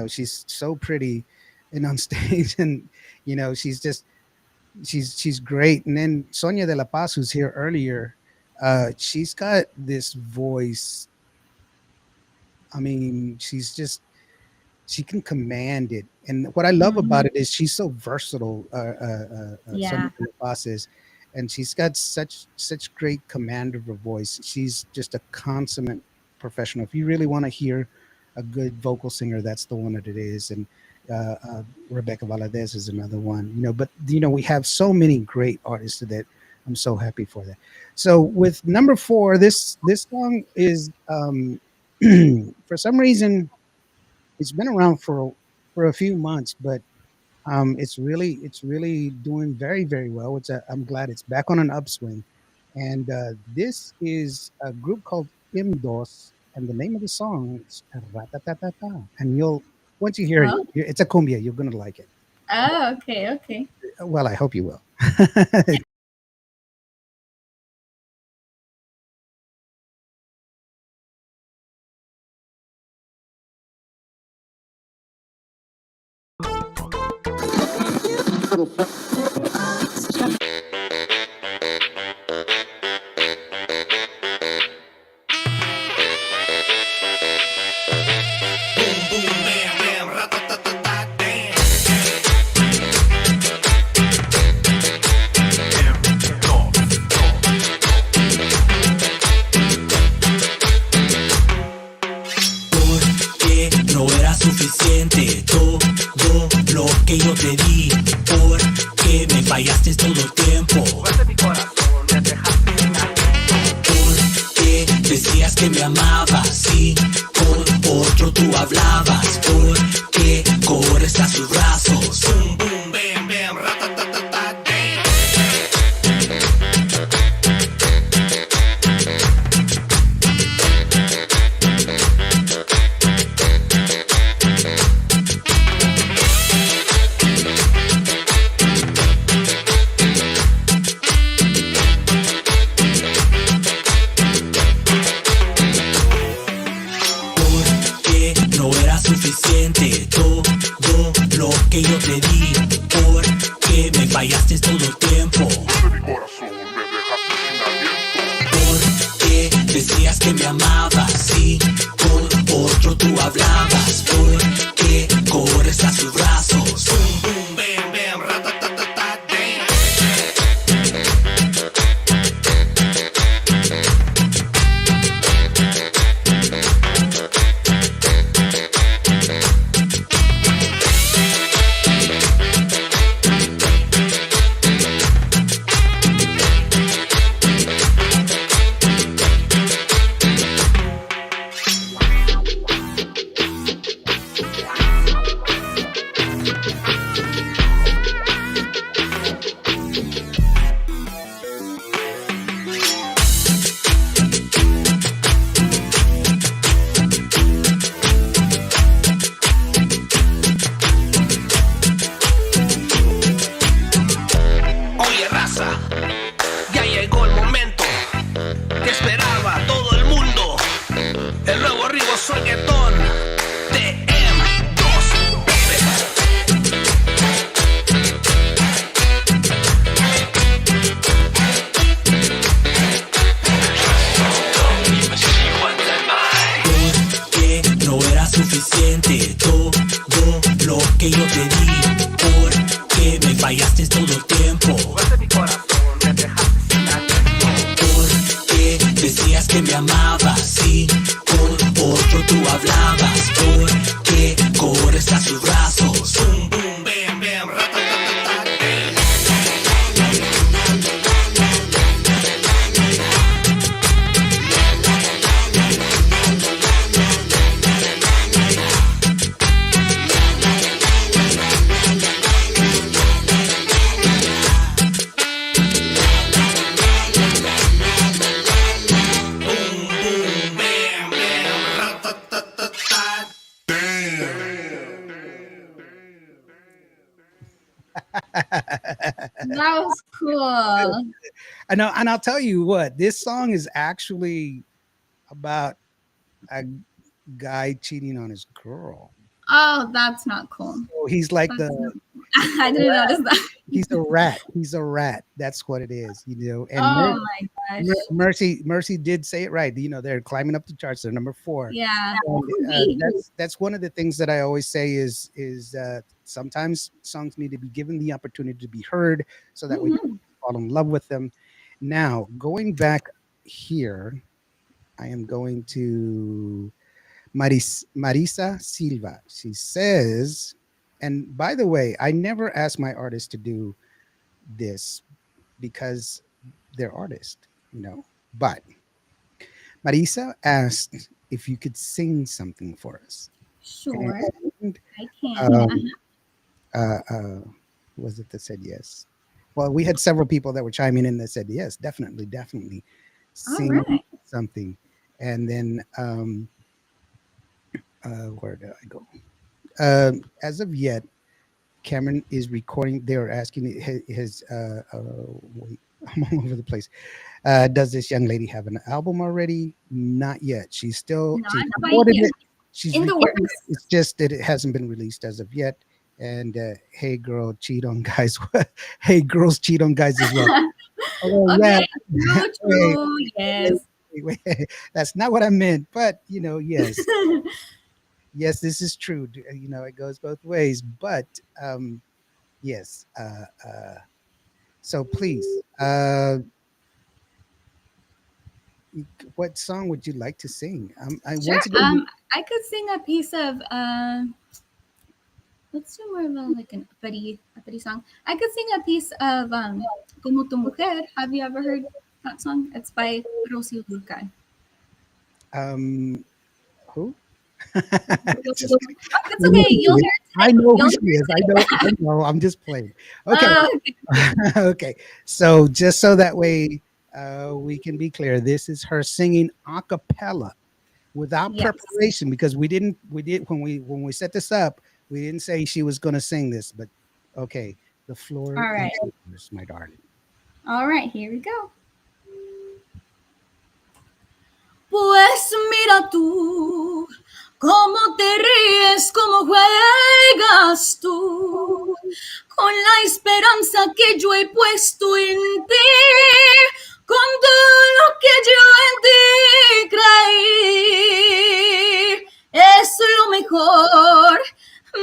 she's so pretty and on stage, and she's just she's great. And then Sonia de la Paz, who's here earlier, she's got this voice. I mean, she can command it. And what I love about Mhm. it is she's so versatile. Sonia Yeah, de la Paz is, and she's got such great command of her voice. She's just a consummate professional. If you really want to hear a good vocal singer, that's the one that it is. And uh, uh, Rebecca Valadez is another one. But we have so many great artists that I'm so happy for that. So with number four, this song is for some reason it's been around for a few months, but it's really doing very very well. I'm glad it's back on an upswing, and this is a group called Imdos, and the name of the song is Ratatatata. And you'll once you hear it, Oh, it's a cumbia. You're gonna like it. oh, okay, okay. Well, I hope you will. Porque no era suficiente todo lo que yo te di. Porque me fallaste todo el tiempo. Porque decías que me amabas y con otro tú hablabas. Porque corres a sus brazos. Boom, boom, bam, bam, ratatatata, damn. Porque no era suficiente todo lo que yo te di. Porque me fallaste todo el tiempo. Porque decías que me amabas y con otro tú hablabas. Porque corres a sus brazos. Boom, boom, bam, bam, ratatatata, damn. Oye, raza, ya llegó el momento que esperaba todo el mundo. El nuevo Rigo Reggaetón de M2, porque no era suficiente todo lo que yo te di. Porque me fallaste todo el tiempo. Porque decías que me amabas y con otro tú hablabas. Porque corres a sus brazos. Boom, boom, bam, bam, ratatatata, damn. Boom, boom, bam, bam, ratatatata, That was cool. And I'll tell you what, this song is actually about a guy cheating on his girl. Oh, that's not cool. So he's like That's the I didn't notice that. he's a rat. He's a rat. That's what it is, And Oh my gosh. Mercy did say it right. They're climbing up the charts. They're number 4. Yeah. And, that's one of the things that I always say is sometimes songs need to be given the opportunity to be heard so that we Mhm. fall in love with them. Now, going back here, I am going to Marisa Silva. She says, and by the way, I never ask my artists to do this because their artist, you know. But Marisa asked if you could sing something for us. Sure, And I can. um, who was it that said yes? Well, we had several people that were chiming in that said yes, definitely, definitely All sing right. something. And then where did I go? As of yet, Cameron is recording. They are asking his wait, I'm all over the place. Does this young lady have an album already? Not yet. She's Not quite recorded yet. it. She's In the recorded it. works. It's just that it hasn't been released as of yet. And hey, girl, cheat on guys. Hey, girls, cheat on guys as well. Oh yeah. Okay. True, Wait, true. wait, Yes. wait. That's not what I meant. But yes, yes, this is true. It goes both ways. But yes. So please, what song would you like to sing? I Sure. once again. I could sing a piece of let's do more of a like a pretty song. I could sing a piece of Como tu mujer. Have you ever heard that song? It's by Rosy Luca. Um, who? Just kidding. It's okay. You'll hear it I today. know who You'll she hear is. I it know. today. I know. I'm just playing. Okay. Okay. Okay. So just so that way we can be clear, this is her singing a cappella without Yes. preparation because we did when we set this up, we didn't say she was going to sing this, but okay, the floor All is right. yours, my darling. All right. Here we go. Pues mira tú, cómo te ríes, cómo juegas tú, con la esperanza que yo he puesto en ti, con todo lo que yo en ti creí. Es lo mejor,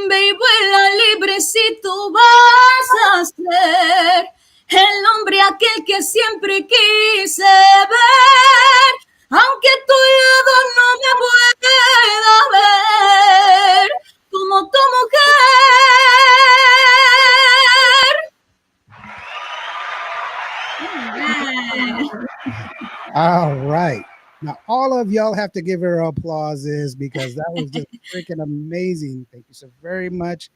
baby, vuela libre si tú vas a ser el hombre aquel que siempre quise ver, aunque tu lado no me pueda ver como tu mujer. All right. Now, all of y'all have to give her applauses because that was just freaking amazing. Thank you so very much,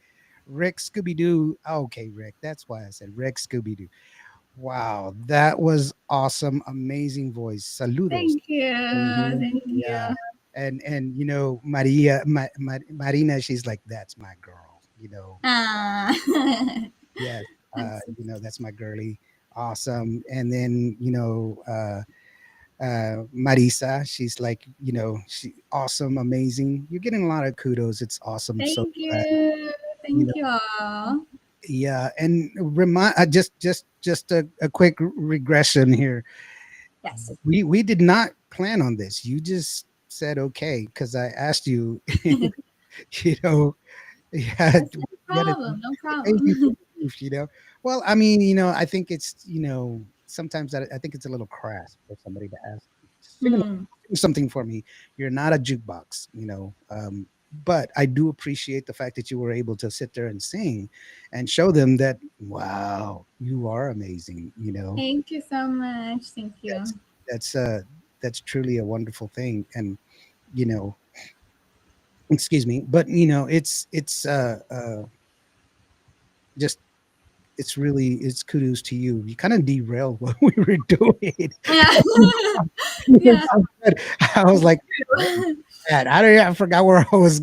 Rick Scooby Doo. Okay, Rick. That's why I said Rick Scooby Doo. Wow, that was awesome. Amazing voice. Saludos. Thank you. Mhm. Thank you. Yeah. And Marina, she's like, that's my girl. Ah. Yes. That's That's my girly. Awesome. And then, Marisa. She's like, she awesome, amazing. You're getting a lot of kudos. It's awesome. So thank glad. you. You Thank know, you all. yeah. And remind just a quick regression here. Yes. We did not plan on this. You just said okay because I asked you. You know, yeah, That's no you had to problem. No thank you for problem. the proof. Well, I mean, I think it's sometimes I think it's a little crass for somebody to ask Hmm. sing something for me. You're not a jukebox, but I do appreciate the fact that you were able to sit there and sing and show them that wow, you are amazing. Thank you so much. Thank That's you. that's uh that's truly a wonderful thing. And you know, excuse me, but it's just it's kudos to you. You kind of derailed what we were doing. Yeah. You're Yeah. so good. I was like, "Where is that?" I forgot where I was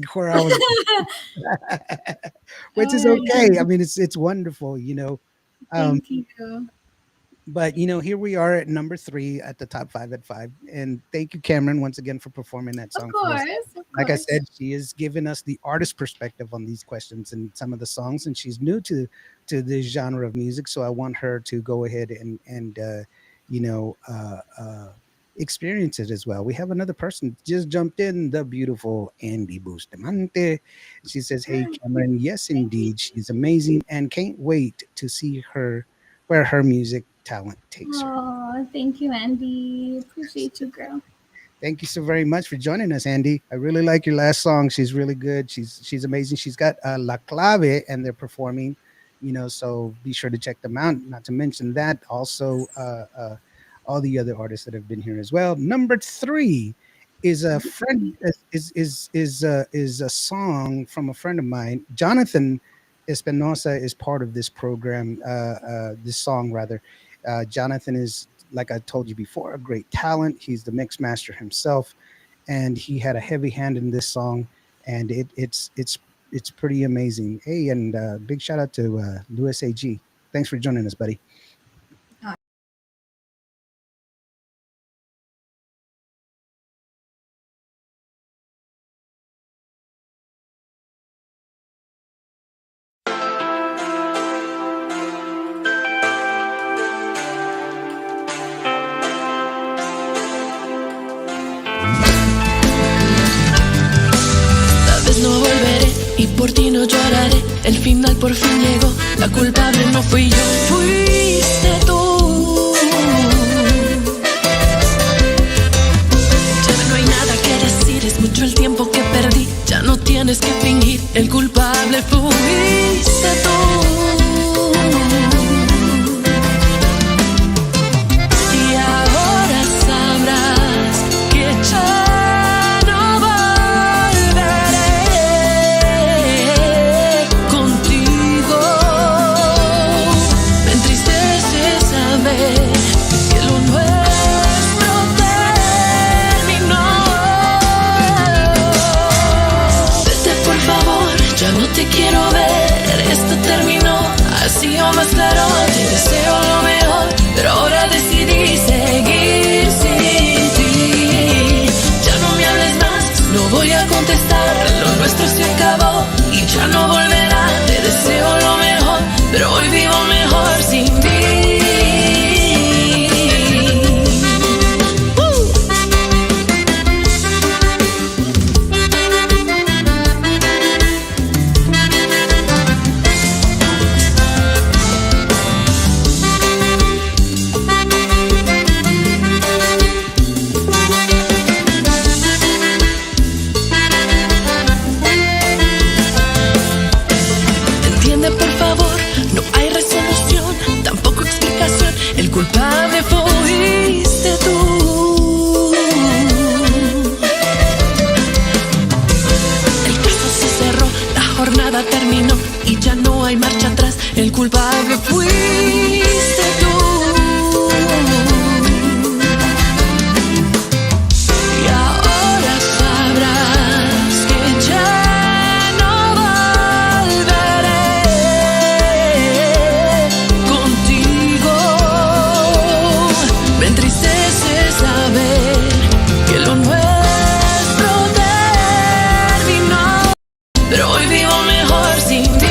which is Oh, okay. I mean, it's wonderful. Um, thank you. but here we are at number 3 at the top 5 at 5. And thank you, Cameron, once again for performing that Of song for us. course. Of Like I course. said, she is giving us the artist perspective on these questions and some of the songs, and she's new to this genre of music. So I want her to go ahead and you know experience it as well. We have another person just jumped in, the beautiful Andy Bustamante. She says, "Hey, Hi. Cameron, yes, Thank you. indeed, she's amazing, and can't wait to see her where her music talent takes her." Oh, thank you, Andy. Appreciate you, girl. Thank you so very much for joining us, Andy. I really like your last song. She's really good. She's amazing. She's got La Clave, and they're performing. So be sure to check them out. Not to mention that also all the other artists that have been here as well. Number three is a friend is a song from a friend of mine. Jonathan Espinosa is part of this program. This song rather. Jonathan is, like I told you before, a great talent. He's the mix master himself, and he had a heavy hand in this song, and it's pretty amazing. Hey, and big shout out to Louis AG. Thanks for joining us, buddy. Tal vez no volveré y por ti no lloraré. El final por fin llegó. La culpable no fui yo, fuiste tú. Ya no hay nada que decir, es mucho el tiempo que perdí. Ya no tienes que fingir, el culpable fuiste tú. Y ahora sabrás que ya no volveré contigo. Me entristece saber que lo nuestro terminó. Vete por favor, ya no te quiero ver. Esto terminó, así o más claro. Te deseo lo mejor, pero ahora decidí seguir sin ti. Ya no me hables más, no voy a contestar. Lo nuestro se acabó y ya no volverá. Te deseo lo mejor, pero hoy vivo mejor sin ti. Entiende por favor, no hay resolución, tampoco explicación. El culpable fuiste tú. El caso se cerró, la jornada terminó y ya no hay marcha atrás. El culpable fuiste tú. Y ahora sabrás que ya no volveré contigo. Me entristece saber que lo nuestro terminó, pero hoy vivo mejor sin ti.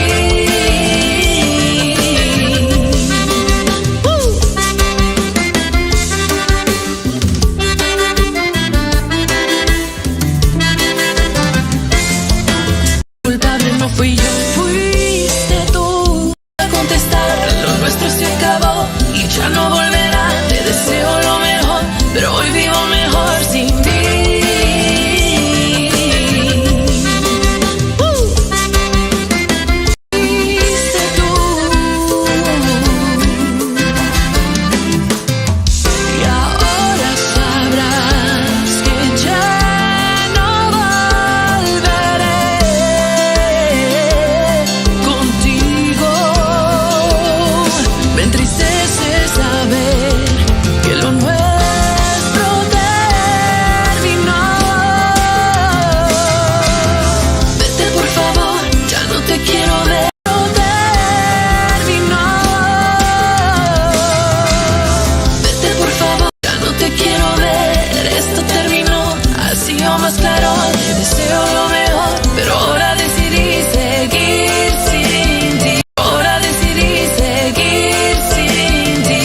Culpable no fui yo, fuiste tú. A contestar, lo nuestro se acabó y ya no volverá. Te deseo lo mejor, pero hoy vivo mejor sin ti. Fuiste tú. Y ahora sabrás que ya no volveré contigo. Me entristece saber que lo nuestro terminó. Vete por favor, ya no te quiero ver. Terminó. Vete por favor, ya no te quiero ver. Esto terminó, así o más claro. Te deseo lo mejor, pero ahora decidí seguir sin ti. Ahora decidí seguir sin ti.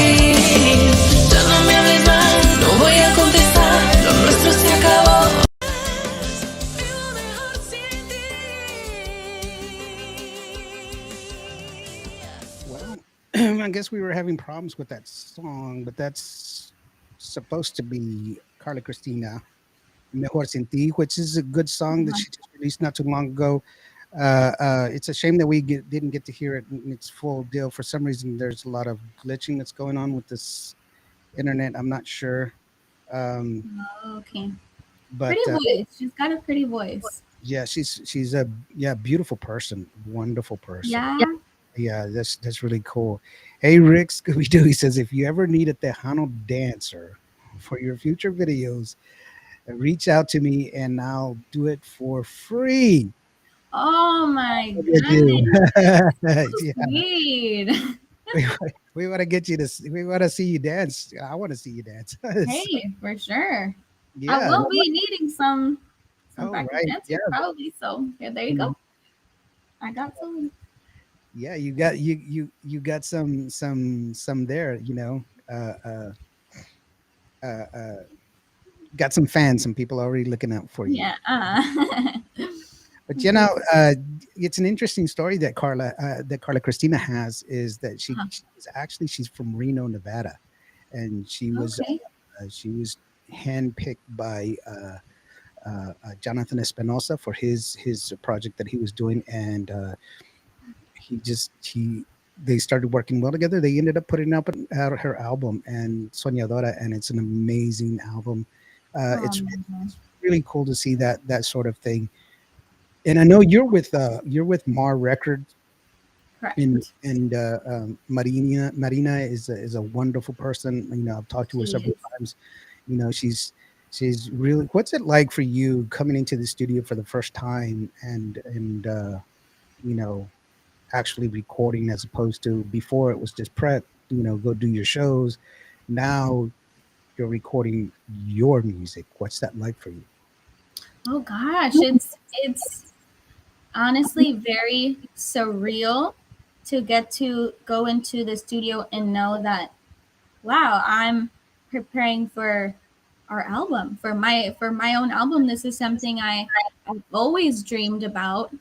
Ya no me hables más, no voy a contestar. Lo nuestro se acabó. Vivo mejor sin ti. Well, I guess we were having problems with that song, but that's supposed to be Carla Cristina Mejor Sin Ti, which is a good song that she just released not too long ago. It's a shame that didn't get to hear it in its full deal. For some reason, there's a lot of glitching that's going on with this internet. I'm not sure. Um, Okay. but Pretty voice. She's got a pretty voice. yeah, she's a yeah beautiful person, wonderful person. Yeah. Yeah, that's really cool. Hey, Rick Scooby Doo, he says if you ever need a Tejano dancer for your future videos, reach out to me and I'll do it for free. Oh my Look at goodness. you. So Yeah, sweet. we, we want to get you to. We want to see you dance. I want to see you dance. Hey, for sure. I Yeah. will be needing some Oh, backup right. Yeah. dancers probably. So yeah, there you Mhm. go. I got some. Yeah. You got some there. Uh, uh, uh, uh, got some fans. Some people already looking out for you. Yeah. But For it's an interesting story that Carla Cristina has is that uh-huh. she's from Reno, Nevada, and Okay. she was handpicked by Jonathan Espinosa for his project that he was doing, and he they started working well together. They ended up putting out her album and Soñadora, and it's an amazing album. It's Um, really cool to see that sort of thing. And I know you're with Mar Records, correct. and Marina is a wonderful person. I've talked to her She several is. times. She's really. What's it like for you coming into the studio for the first time and you know actually recording as opposed to before it was just prep. Go do your shows. Now you're recording your music. What's that like for you? Oh gosh, it's honestly very surreal to get to go into the studio and know that wow, I'm preparing for our album, for my own album. This is something I've always dreamed about.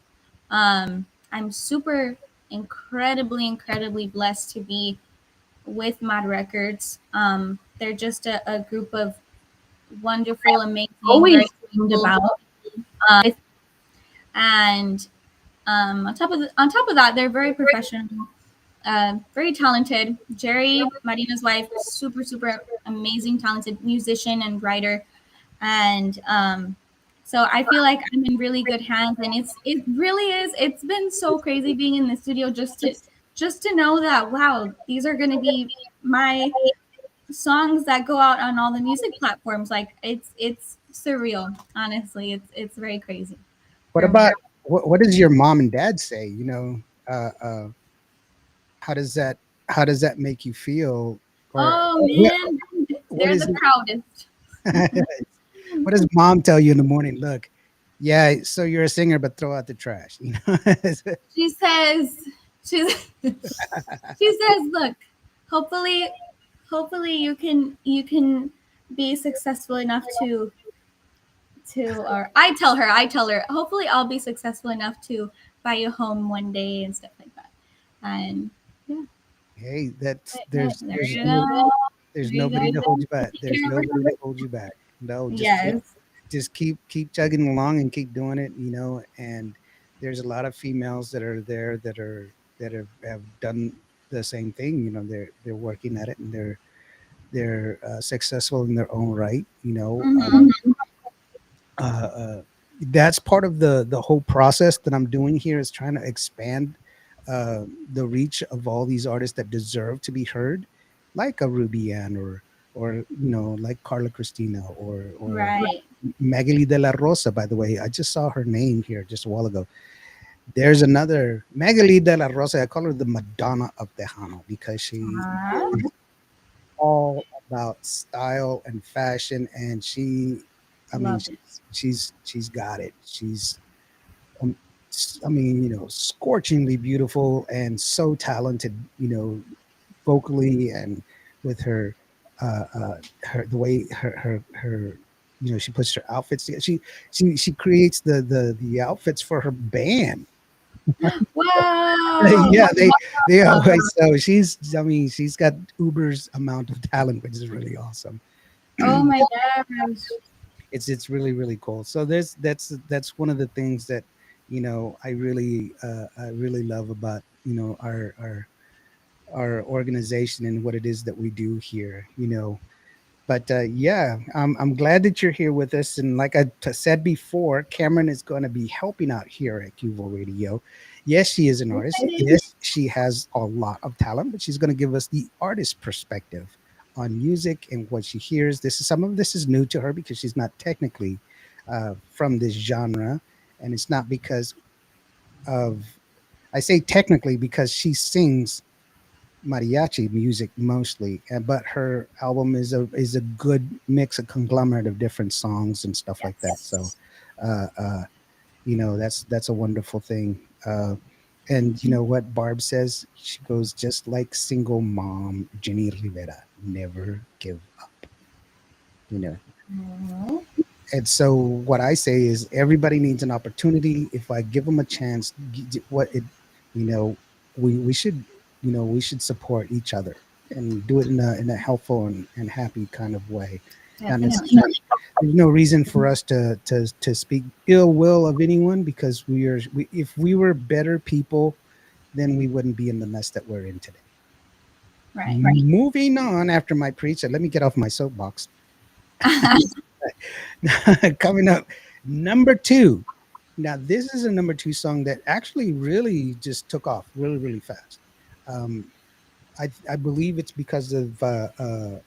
I'm super incredibly blessed to be with Mad Records. They're just a group of wonderful, amazing, very dreamed about. With and on top of that, they're very professional, very talented. Jerry, Marina's wife, super amazing, talented musician and writer, and so I feel like I'm in really good hands. And it really is. It's been so crazy being in the studio just to know that wow, these are going to be my songs that go out on all the music platforms. Like it's surreal. Honestly, it's very crazy. What Very, about what does your mom and dad say? Uh, uh, how does that make you feel? Or oh man, what they're is the proudest. what does mom tell you in the morning? Look, yeah, so you're a singer, but throw out the trash. She says, she's, she says, look, hopefully, hopefully you can be successful enough or I tell her, hopefully I'll be successful enough to buy you a home one day and stuff like that. And yeah, Hey, that's there you go. There there's you nobody to go. hold you back. Take There's care of nobody her. to hold you back. No, Yes. just keep chugging along and keep doing it. And there's a lot of females that are there that have done the same thing. They're working at it and they're successful in their own right. Mm-hmm. Uh, uh, that's part of the whole process that I'm doing here is trying to expand the reach of all these artists that deserve to be heard, like a Ruby Ann or like Carla Cristina or Right. Magali de la Rosa. By the way, I just saw her name here just a while ago. There's another Magali de la Rosa. I call her the Madonna of Tejano because she Ah, all about style and fashion, and I mean, love it. she's got it. Um, I mean, scorchingly beautiful and so talented. Vocally and with her the way her she puts her outfits together. She creates the outfits for her band. Wow. Yeah, they always so she's got Uber's amount of talent, which is really awesome. Oh my gosh. It's really cool. So that's one of the things that I really love about our our organization and what it is that we do here. But yeah, I'm glad that you're here with us. And like I said before, Kamryn is going to be helping out here at QVO Radio. Yes, she is an artist. Yes, she has a lot of talent, but she's going to give us the artist perspective on music and what she hears. Some of this is new to her because she's not technically from this genre, and it's not because of, I say technically because she sings mariachi music mostly, but her album is a good mix, a conglomerate of different songs and stuff like that. So that's a wonderful thing. And you know what Barb says, she goes, just like single mom Jenny Rivera, never give up. Mhm. And so what I say is everybody needs an opportunity. If I give them a chance, we should, we should support each other and do it in a helpful and happy kind of way. Not Definitely. necessarily, there's no reason for us to speak ill will of anyone, because if we were better people, then we wouldn't be in the mess that we're in today. Right. Moving on after my preach, let me get off my soapbox. Coming up, number 2. Now, this is a number 2 song that actually really just took off really, really fast. I believe it's because of the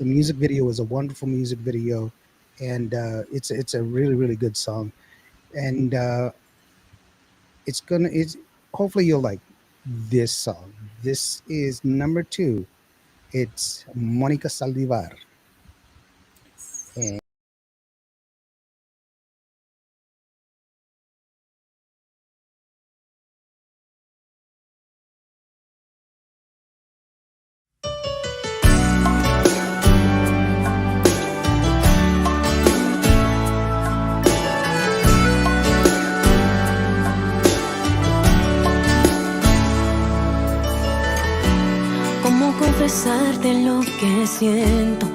music video is a wonderful music video, and it's a really, really good song. And it's hopefully you'll like this song. This is number 2. It's Monica Saldivar. And ¿Cómo confesarte lo que siento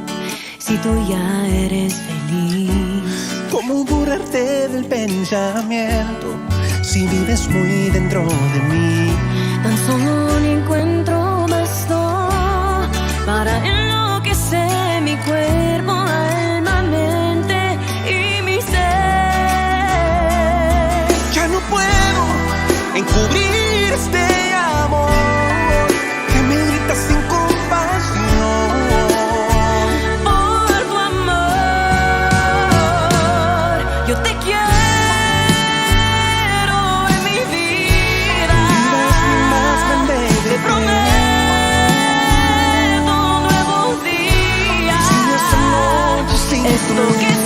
si tú ya eres feliz? ¿Cómo borrarte del pensamiento si vives muy dentro de mí? Tan solo un encuentro bastó para enloquecer mi cuerpo, alma, mente y mi ser. Ya no puedo encubrir este amor que me grita sin compasión. Por tu amor, yo te quiero en mi vida. Es mi más grande Te deseo. prometo nuevos días. Si esta noche sin Esto tú que siento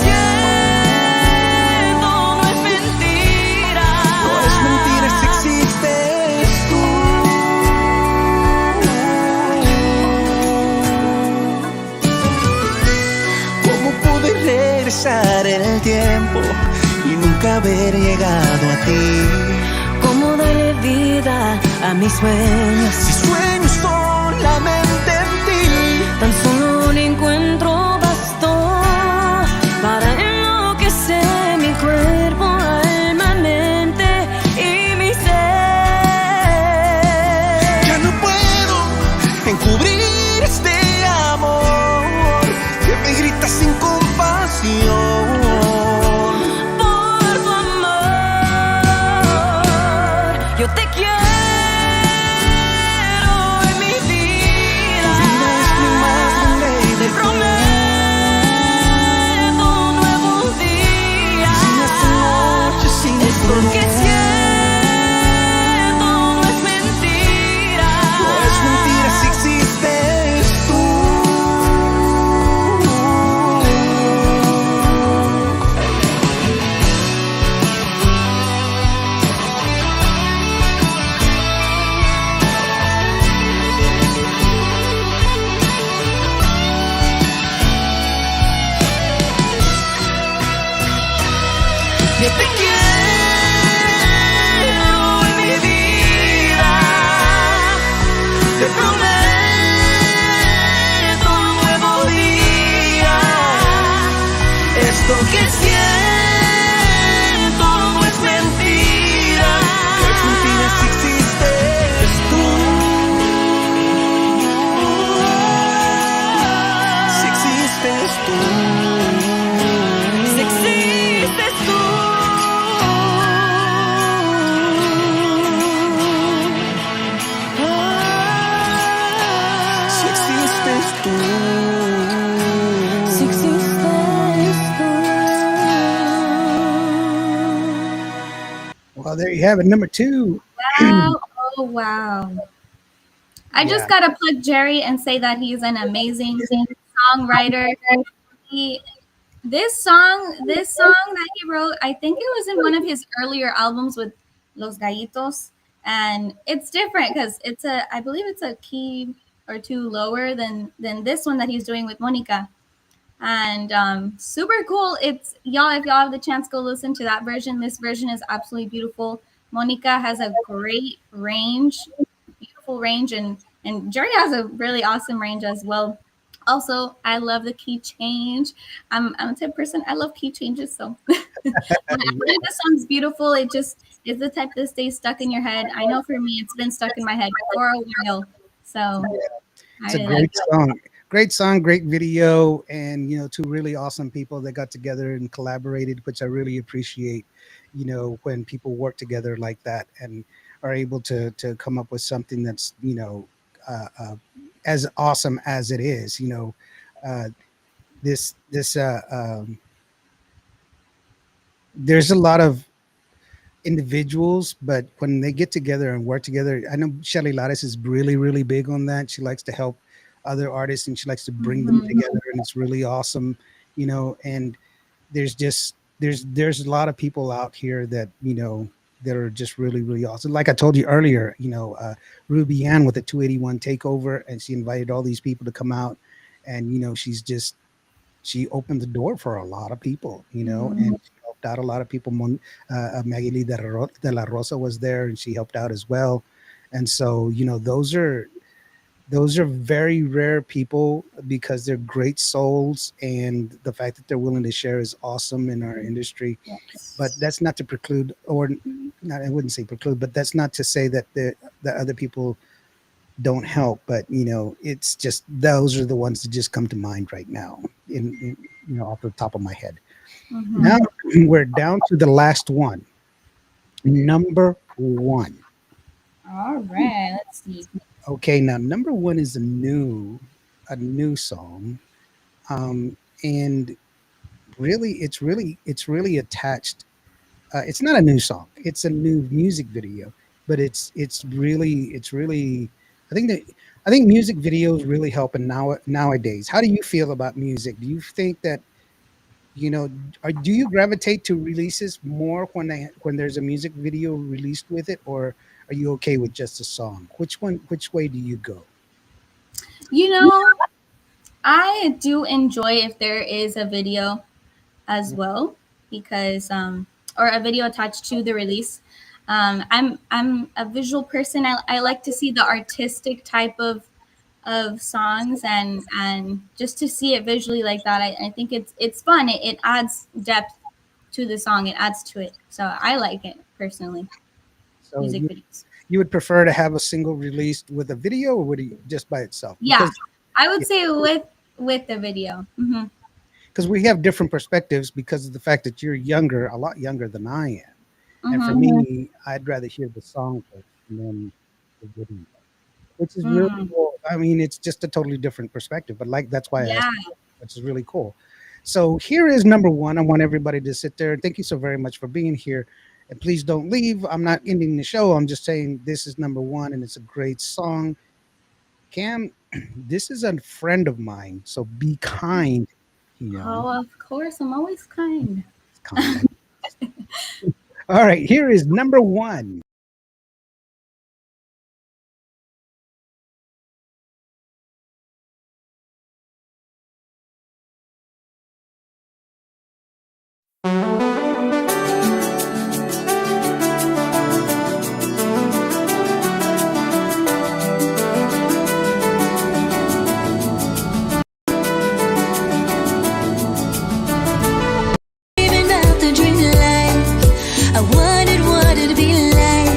no es mentira. no es mentira, si existes tú. ¿Cómo pude regresar en el tiempo y nunca haber llegado a ti? ¿Cómo darle vida a mis sueños? Si sueño solamente en ti, Tan solo un encuentro bastó para enloquecer mi cuerpo, alma, mente y mi ser. ya no puedo encubrir este amor que me grita sin compasión. Por tu amor, yo te quiero en mi vida. Tu vida es mi más grande Te deseo. prometo nuevos días. Si esta noche sin Esto tú que siento no es mentira. no es mentira, si existes tú. Yo te quiero en mi vida. Te prometo un nuevo día. Esto que siento no es mentira. No es mentira, si existes tú. have at number 2. Wow. Oh, wow. I just Yeah. gotta plug Jerry and say that he's an amazing songwriter. He, this song that he wrote, I think it was in one of his earlier albums with Los Gallitos, and it's different because I believe it's a key or two lower than this one that he's doing with Monica, and super cool. It's y'all, if y'all have the chance, go listen to that version. This version is absolutely beautiful. Monica has a great range, beautiful range, and Jerry has a really awesome range as well. Also, I love the key change. I'm a type of person, I love key changes. So this song's beautiful. It just is the type that stays stuck in your head. I know for me, it's been stuck in my head for a while. So It's I a really great like it. song. Great song, great video, and two really awesome people that got together and collaborated, which I really appreciate. When people work together like that and are able to come up with something that's as awesome as it is. Uh, this there's a lot of individuals, but when they get together and work together, I know Shelly Lares is really, really big on that. She likes to help other artists and she likes to bring them together, and it's really awesome. And there's just there's a lot of people out here that that are just really, really awesome. Like I told you earlier, Ruby Ann with the 281 takeover, and she invited all these people to come out, and she opened the door for a lot of people, and she helped out a lot of people. Maggie Lee de la Rosa was there, and she helped out as well. And so, those are very rare people because they're great souls, and the fact that they're willing to share is awesome in our industry. But that's not to preclude, or not, I wouldn't say preclude, but that's not to say that the other people don't help. But it's just those are the ones that just come to mind right now, off the top of my head. Now we're down to the last one, number 1. All right, let's see. Okay, now number 1 is a new song, and really, it's really attached. It's not a new song; it's a new music video, but it's really. I think music videos really help nowadays. How do you feel about music? Do you think that do you gravitate to releases more when there's a music video released with it, or are you okay with just a song? Which way do you go? I do enjoy if there is a video as well, because or a video attached to the release. I'm a visual person. I like to see the artistic type of songs, and just to see it visually like that, I think it's fun. It adds depth to the song. It adds to it. So I like it personally. So Music videos. you would prefer to have a single released with a video, or would you just by itself? Yeah, I would say with the video. Because we have different perspectives because of the fact that you're a lot younger than I am. And for me, I'd rather hear the song first and then the video, which is really cool. I mean, it's just a totally different perspective, but that's why I asked, which is really cool. So here is number 1. I want everybody to sit there. Thank you so very much for being here. And please don't leave. I'm not ending the show. I'm just saying this is number 1, and it's a great song. Cam, this is a friend of mine, so be kind. Oh, of course. I'm always kind. All right, here is number 1. Living out the dream life. I wondered what it'd be like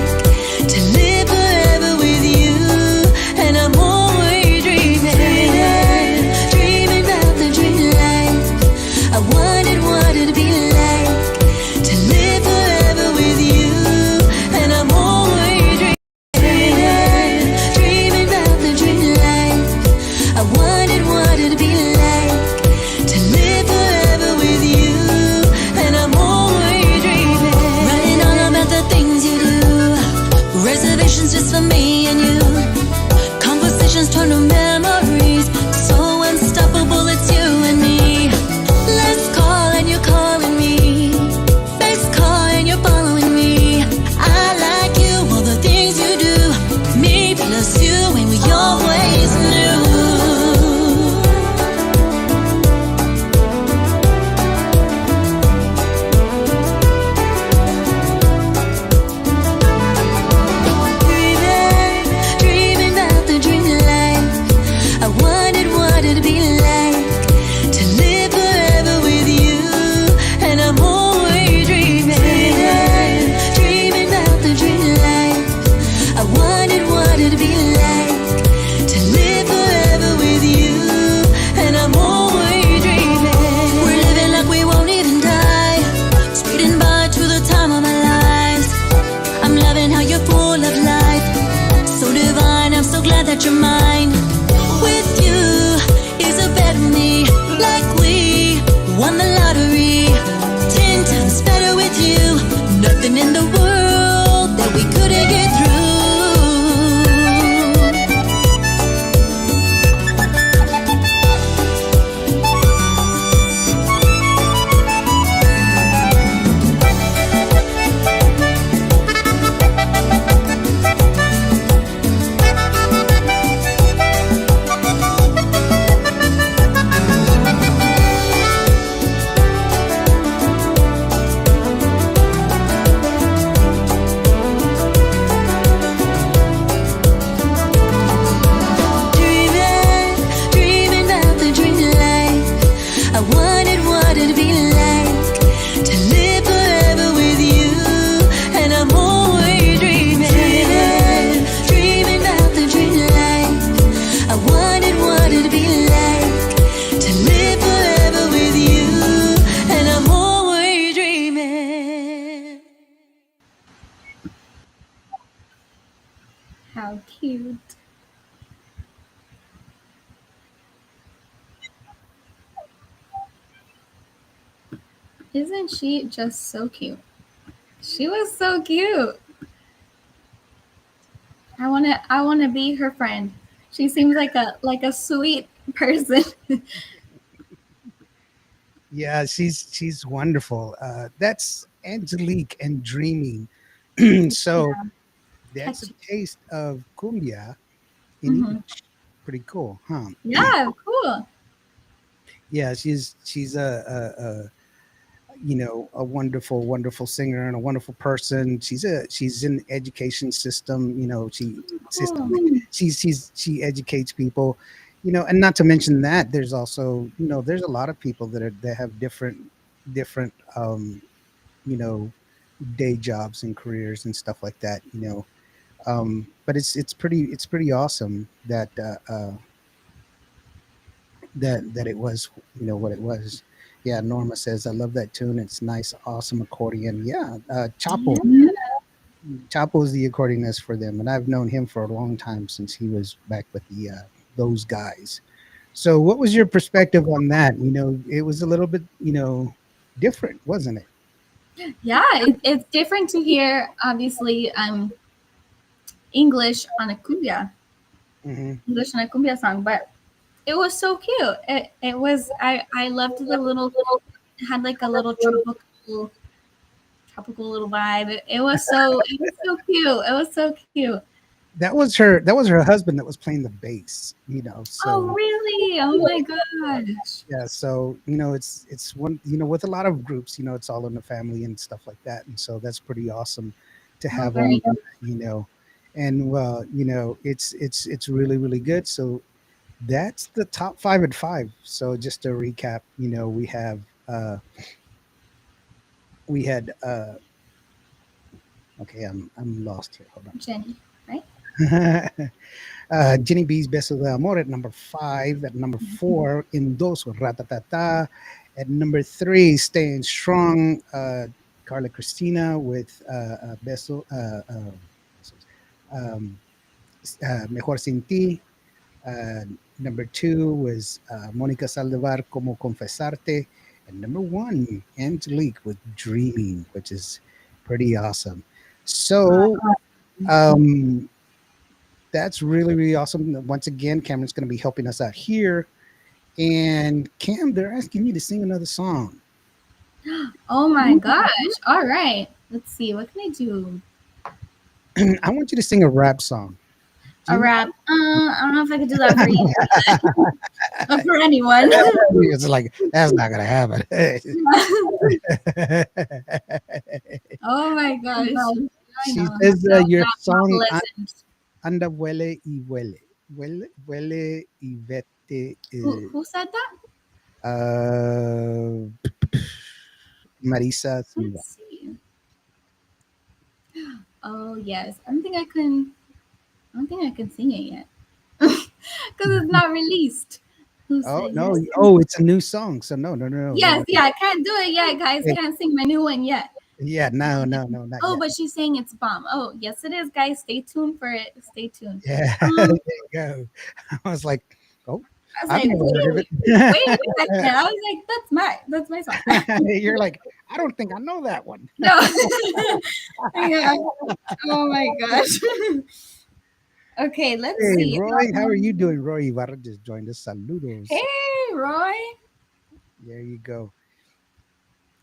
your mind. With you is a better me, like we won the lottery. 10 times better with you. Nothing in the world that we couldn't get through. Dreaming out the dream life. I wanted what it'd be like to live forever with you, and I'm always dreaming. Dreaming out the dream life. I wanted what it'd be like to live forever with you, and I'm always dreaming. How cute. Isn't she just so cute? She was so cute. I wanna be her friend. She seems like a sweet person. Yeah, she's wonderful. That's Angelique and Dreaming. So that's a Catchy. taste of cumbia in Mhm. English. Pretty cool, huh? Yeah, cool. Yeah, she's a a wonderful singer and a wonderful person. She's in the education system. Cool. She educates people. And not to mention that there's also there's a lot of people that have different you know day jobs and careers and stuff like that. But it's pretty awesome that that it was what it was. Yeah, Norma says I love that tune. It's nice, awesome accordion. Yeah, Yeah. Chapo is the accordionist for them, and I've known him for a long time since he was back with the those guys. So, what was your perspective on that? It was a little bit different, wasn't it? Yeah, it's different to hear obviously English on a cumbia, Hmm. English on a cumbia song, but it was so cute. It was I loved the little, it had like a little tropical little vibe. It was so cute. It was so cute. That was her husband that was playing the bass. Oh So really? Oh my gosh. yeah, so it's one with a lot of groups, it's all in the family and stuff like that, and so that's pretty awesome to Oh, have very on, you know, and well, it's really really good. So that's the top five at five. So just to recap, uh we had okay, I'm lost here. Hold Jenny, right? on. Jenny B's Beso de Amor at number five. At number four, In Dos, Ratatata. At number three, Staying Strong, Carla Cristina with Beso, um, Mejor Sin Ti. Uh, Number two was Monica Saldivar, Como Confesarte. And number one, Angelique with Dreaming, which is pretty awesome. So, um, that's really, really awesome. Once again, Cameron's going to be helping us out here. And Cam, they're asking you to sing another song. Oh my gosh. All right. Let's see. What can I do? I want you to sing a rap song. Do A you rap. I don't know if I could do that for you or for anyone. It's like, that's not going to happen. Oh my gosh. I She know. says Not, your not song, pleasant. Anda, huele y huele. Huele y vete. Who said that? Uh, Marisa Silva. Let's see. Oh yes. I don't think I can sing it yet. Because it's not released. Who Oh, said no. yes? Oh, it's a new song. So, no. Yes, yeah, I can't do it yet, guys. Hey, Can't sing my new one yet. Yeah, no, not Oh, yet. but she's saying it's bomb. Oh, yes, it is, guys. Stay tuned for it. Stay tuned. Yeah, there Um, you go. I was like, oh, I was I've like, never heard of wait a second. I was like, that's my song. it. You're like, I don't think I know that one. No. Yeah. Oh my gosh. Okay, let's Hey, see. Roy, how are you doing? Roy Ibarra just joined us. Saludos. Hey, Roy. There you go.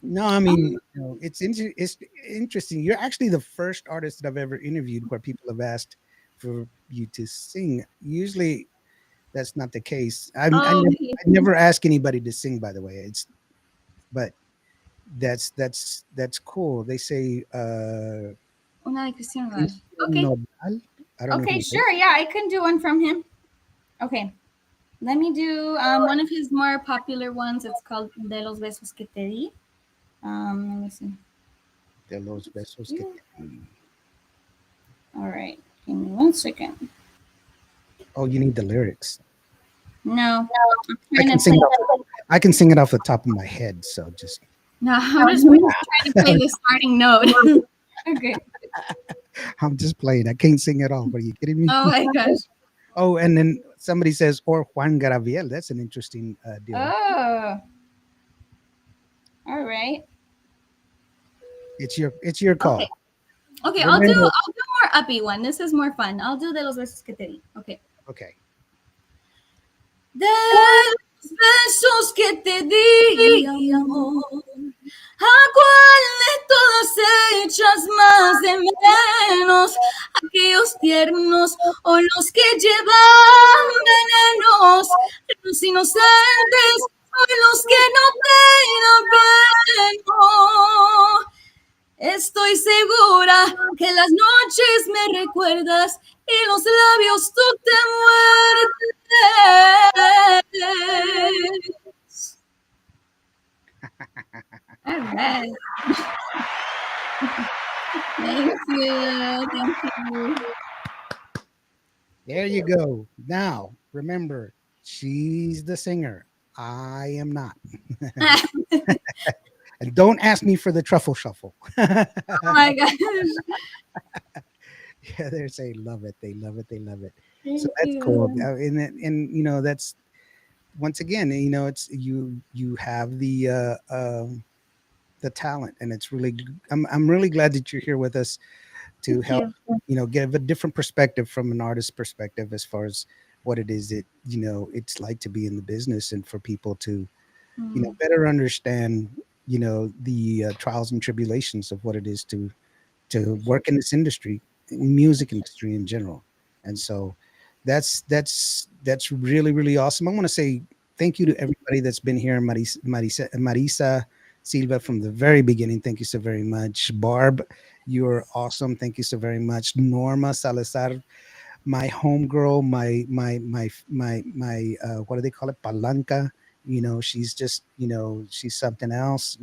No, I mean, it's interesting. You're actually the first artist that I've ever interviewed where people have asked for you to sing. Usually, that's not the case. Okay. I never ask anybody to sing. By the way, but that's cool. They say Una de Cristiano Ronaldo. Cristian Okay. Nodal. I don't know Okay, who. sure. Yeah, I can do one from him. Okay. Let me do one of his more popular ones. It's called De los besos que te di. Let me see. De los besos que te di. All right. Give me 1 second. Oh, you need the lyrics. No. I'm I trying can to sing. play. I can sing it off the top of my head. So just No, I'm just trying to play the starting note. Okay. I'm just playing. I can't sing at all. Are you kidding me? Oh my gosh. Oh, and then somebody says, or Juan Gabriel. That's an interesting deal. Oh. All right. It's your call. Okay. Okay, Remember- I'll do more uppy one. This is more fun. I'll do de los besos que te di. Okay. Okay. De los besos que te di, amor, ¿a cuál de todos echas más de menos? Aquellos tiernos o los que llevan venenos, los inocentes o los que no te peno. Estoy segura que las noches me recuerdas y los labios tú te muerdes. All right. Thank you. Thank you. There you go. Now, remember, she's the singer. I am not. And don't ask me for the truffle shuffle. Oh my gosh. Yeah, they're saying love it. They love it. They love it. So Thank that's you. cool. And that's once again, it's you have the talent, and it's really I'm really glad that you're here with us to Thank help you. give a different perspective from an artist's perspective as far as what it is that it's like to be in the business, and for people to Mm. better understand the trials and tribulations of what it is to work in this industry, music industry in general. And so that's really really awesome. I want to say thank you to everybody that's been here. Marisa Silva from the very beginning, thank you so very much. Barb, you're awesome, thank you so very much. Norma Salazar, my homegirl, my what do they call it, palanca. She's just she's something else.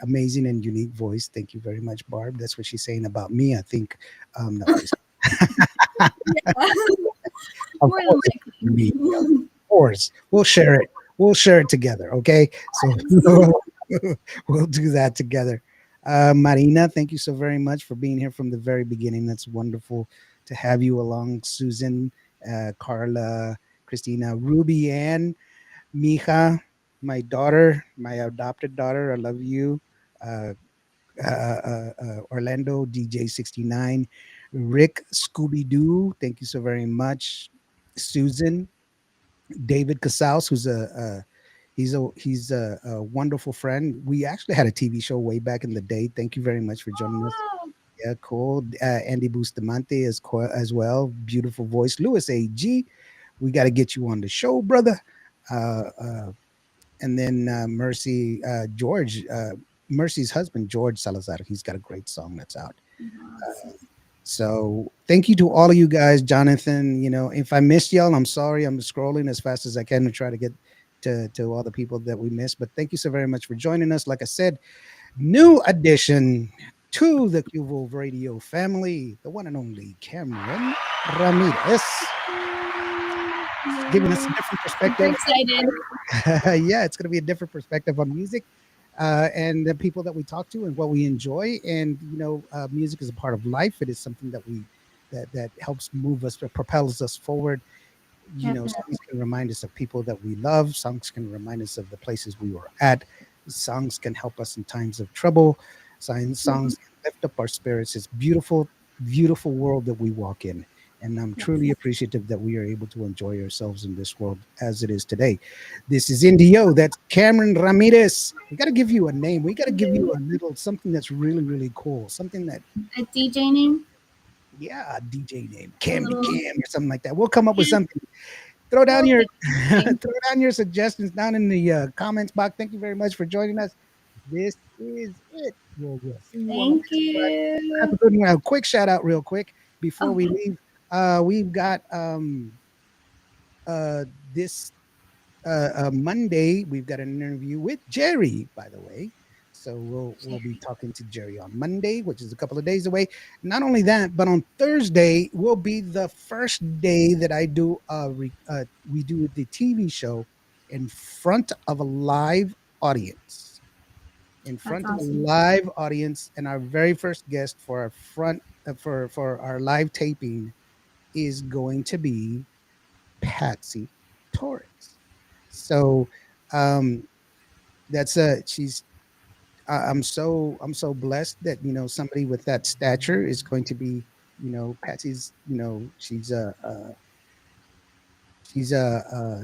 Amazing and unique voice. Thank you very much, Barb. That's what she's saying about me, I think. No, just of More course, than me. likely. Of course, we'll share it. We'll share it together. Okay, so we'll do that together. Marina, thank you so very much for being here from the very beginning. That's wonderful to have you along. Susan, Carla, Christina, Ruby Ann, Mija, my daughter, my adopted daughter. I love you. Uh, Orlando, DJ69, Rick, Scooby Doo. Thank you so very much. Susan, David Casals, who's a wonderful friend. We actually had a TV show way back in the day. Thank you very much for joining us. Oh, Yeah, cool. Andy Bustamante as well. Beautiful voice. Louis A.G., we got to get you on the show, brother. Uh, uh, and then George, Mercy's husband, George Salazar. He's got a great song that's out. So thank you to all of you guys. Jonathan, if I missed y'all, I'm sorry. I'm scrolling as fast as I can to try to get to all the people that we missed. But thank you so very much for joining us. Like I said, new addition to the Cuvo Radio family, the one and only Kamryn Ramirez, giving us a different super perspective. excited. Yeah, it's going to be a different perspective on music. and the people that we talk to and what we enjoy. And music is a part of life. It is something that helps move us, propels us forward. Definitely. Songs can remind us of people that we love. Songs can remind us of the places we were at. Songs can help us in times of trouble. Songs can lift up our spirits. It's beautiful, beautiful world that we walk in. And I'm truly Yes. appreciative that we are able to enjoy ourselves in this world as it is today. This is Indio. That's Kamryn Ramirez. We got to give you a name. We got to give you a little something that's really, really cool. Something that, A DJ name? yeah, a DJ name, A Cammy little Cam or something like that. We'll come up with yeah, something. Throw down we'll your think of something. throw down your suggestions down in the comments box. Thank you very much for joining us. This is it. We'll see you on the Thank next one. Have a you. good one. A quick shout out, real quick, before Oh, we leave. We've got uh, this Monday. We've got an interview with Jerry, by the way. So we'll be Jerry. talking to Jerry on Monday, which is a couple of days away. Not only that, but on Thursday will be the first day that I do we do the TV show in front of a live audience. In That's front of a awesome. live audience, and our very first guest for our front for our live taping is going to be Patsy Torres. So um, that's she's I'm so blessed that somebody with that stature is going to be Patsy's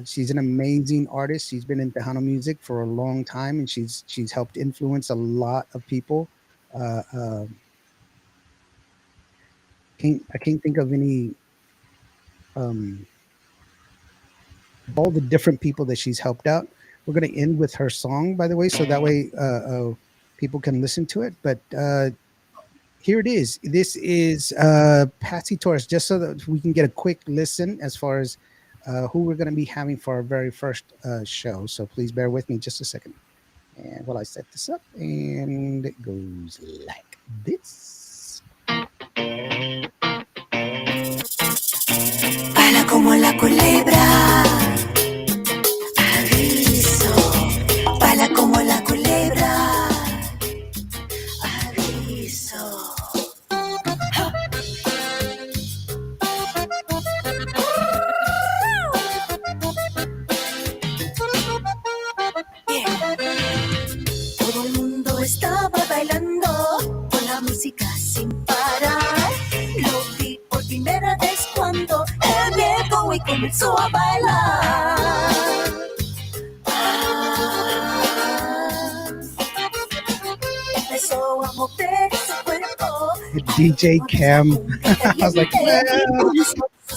she's an amazing artist. She's been in Tejano music for a long time, and she's helped influence a lot of people. Uh, uh, I can't think of any um, of all the different people that she's helped out. We're going to end with her song, by the way, so that way people can listen to it. But here it is. This is Patsy Torres, just so that we can get a quick listen as far as who we're going to be having for our very first show. So please bear with me just a second. And while I set this up, and it goes like this. Baila como la culebra, aviso. Baila como la culebra, aviso. Todo el mundo estaba bailando con la música sin parar. Lo vi por primera vez cuando él llegó y comenzó a bailar. Empezó a mover su cuerpo. DJ Cam. I was like, well,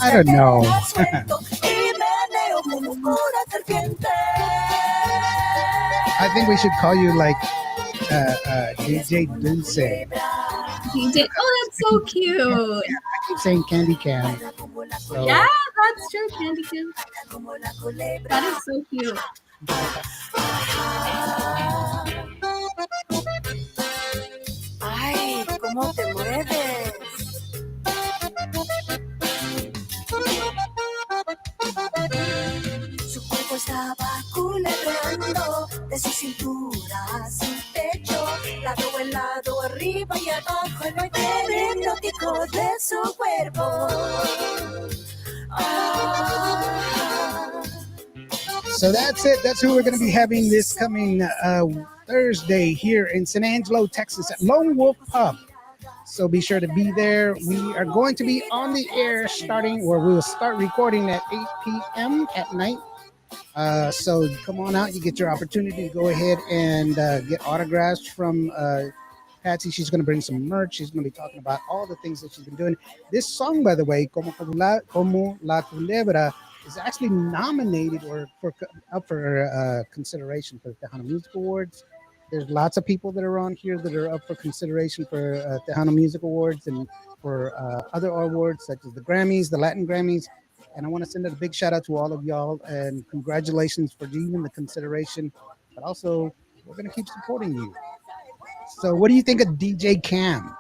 I don't know. I think we should call you like DJ Dulce. DJ. Oh, that's so cute. I keep saying Candy Cam. So, Yeah, that's true. Candy Kim. That is so cute. Ay, cómo te mueves. Su cuerpo estaba culebrando de su cintura a su pecho, lado a lado, arriba y abajo, el baile hipnótico de su cuerpo. so that's it. That's who we're going to be having this coming Thursday here in San Angelo, Texas at Lone Wolf Pub. So be sure to be there. We are going to be on the air starting, or we will start recording at 8 p.m. at night. So come on out. You get your opportunity to go ahead and get autographs from Patsy. She's going to bring some merch. She's going to be talking about all the things that she's been doing. This song, by the way, Como La Culebra, is actually nominated or up for consideration for the Tejano Music Awards. There's lots of people that are on here that are up for consideration for Tejano Music Awards and for other awards such as the Grammys, the Latin Grammys. And I want to send a big shout out to all of y'all and congratulations for even the consideration. But also, we're going to keep supporting you. So, what do you think of DJ Cam?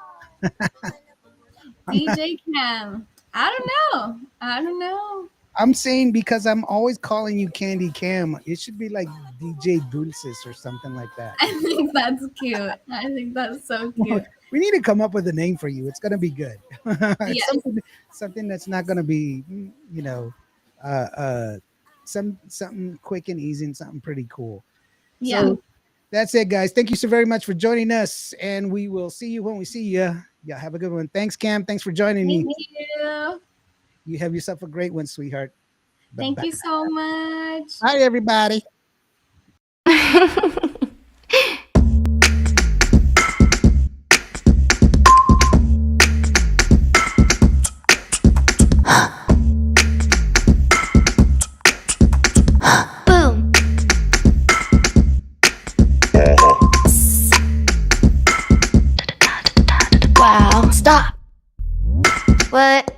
DJ Cam. I don't know. I'm saying because I'm always calling you Candy Cam. It should be like DJ Dulces or something like that. I think that's cute. I think that's so cute. We need to come up with a name for you. It's gonna be good. It's Yes. something that's not gonna be, something quick and easy and something pretty cool. Yeah. So that's it, guys. Thank you so very much for joining us, and we will see you when we see you. Yeah, have a good one. Thanks, Cam. Thanks for joining Thank me. you. You have yourself a great one, sweetheart. Thank Bye-bye. you so much. Bye, everybody. Boom. Wow. Stop. What?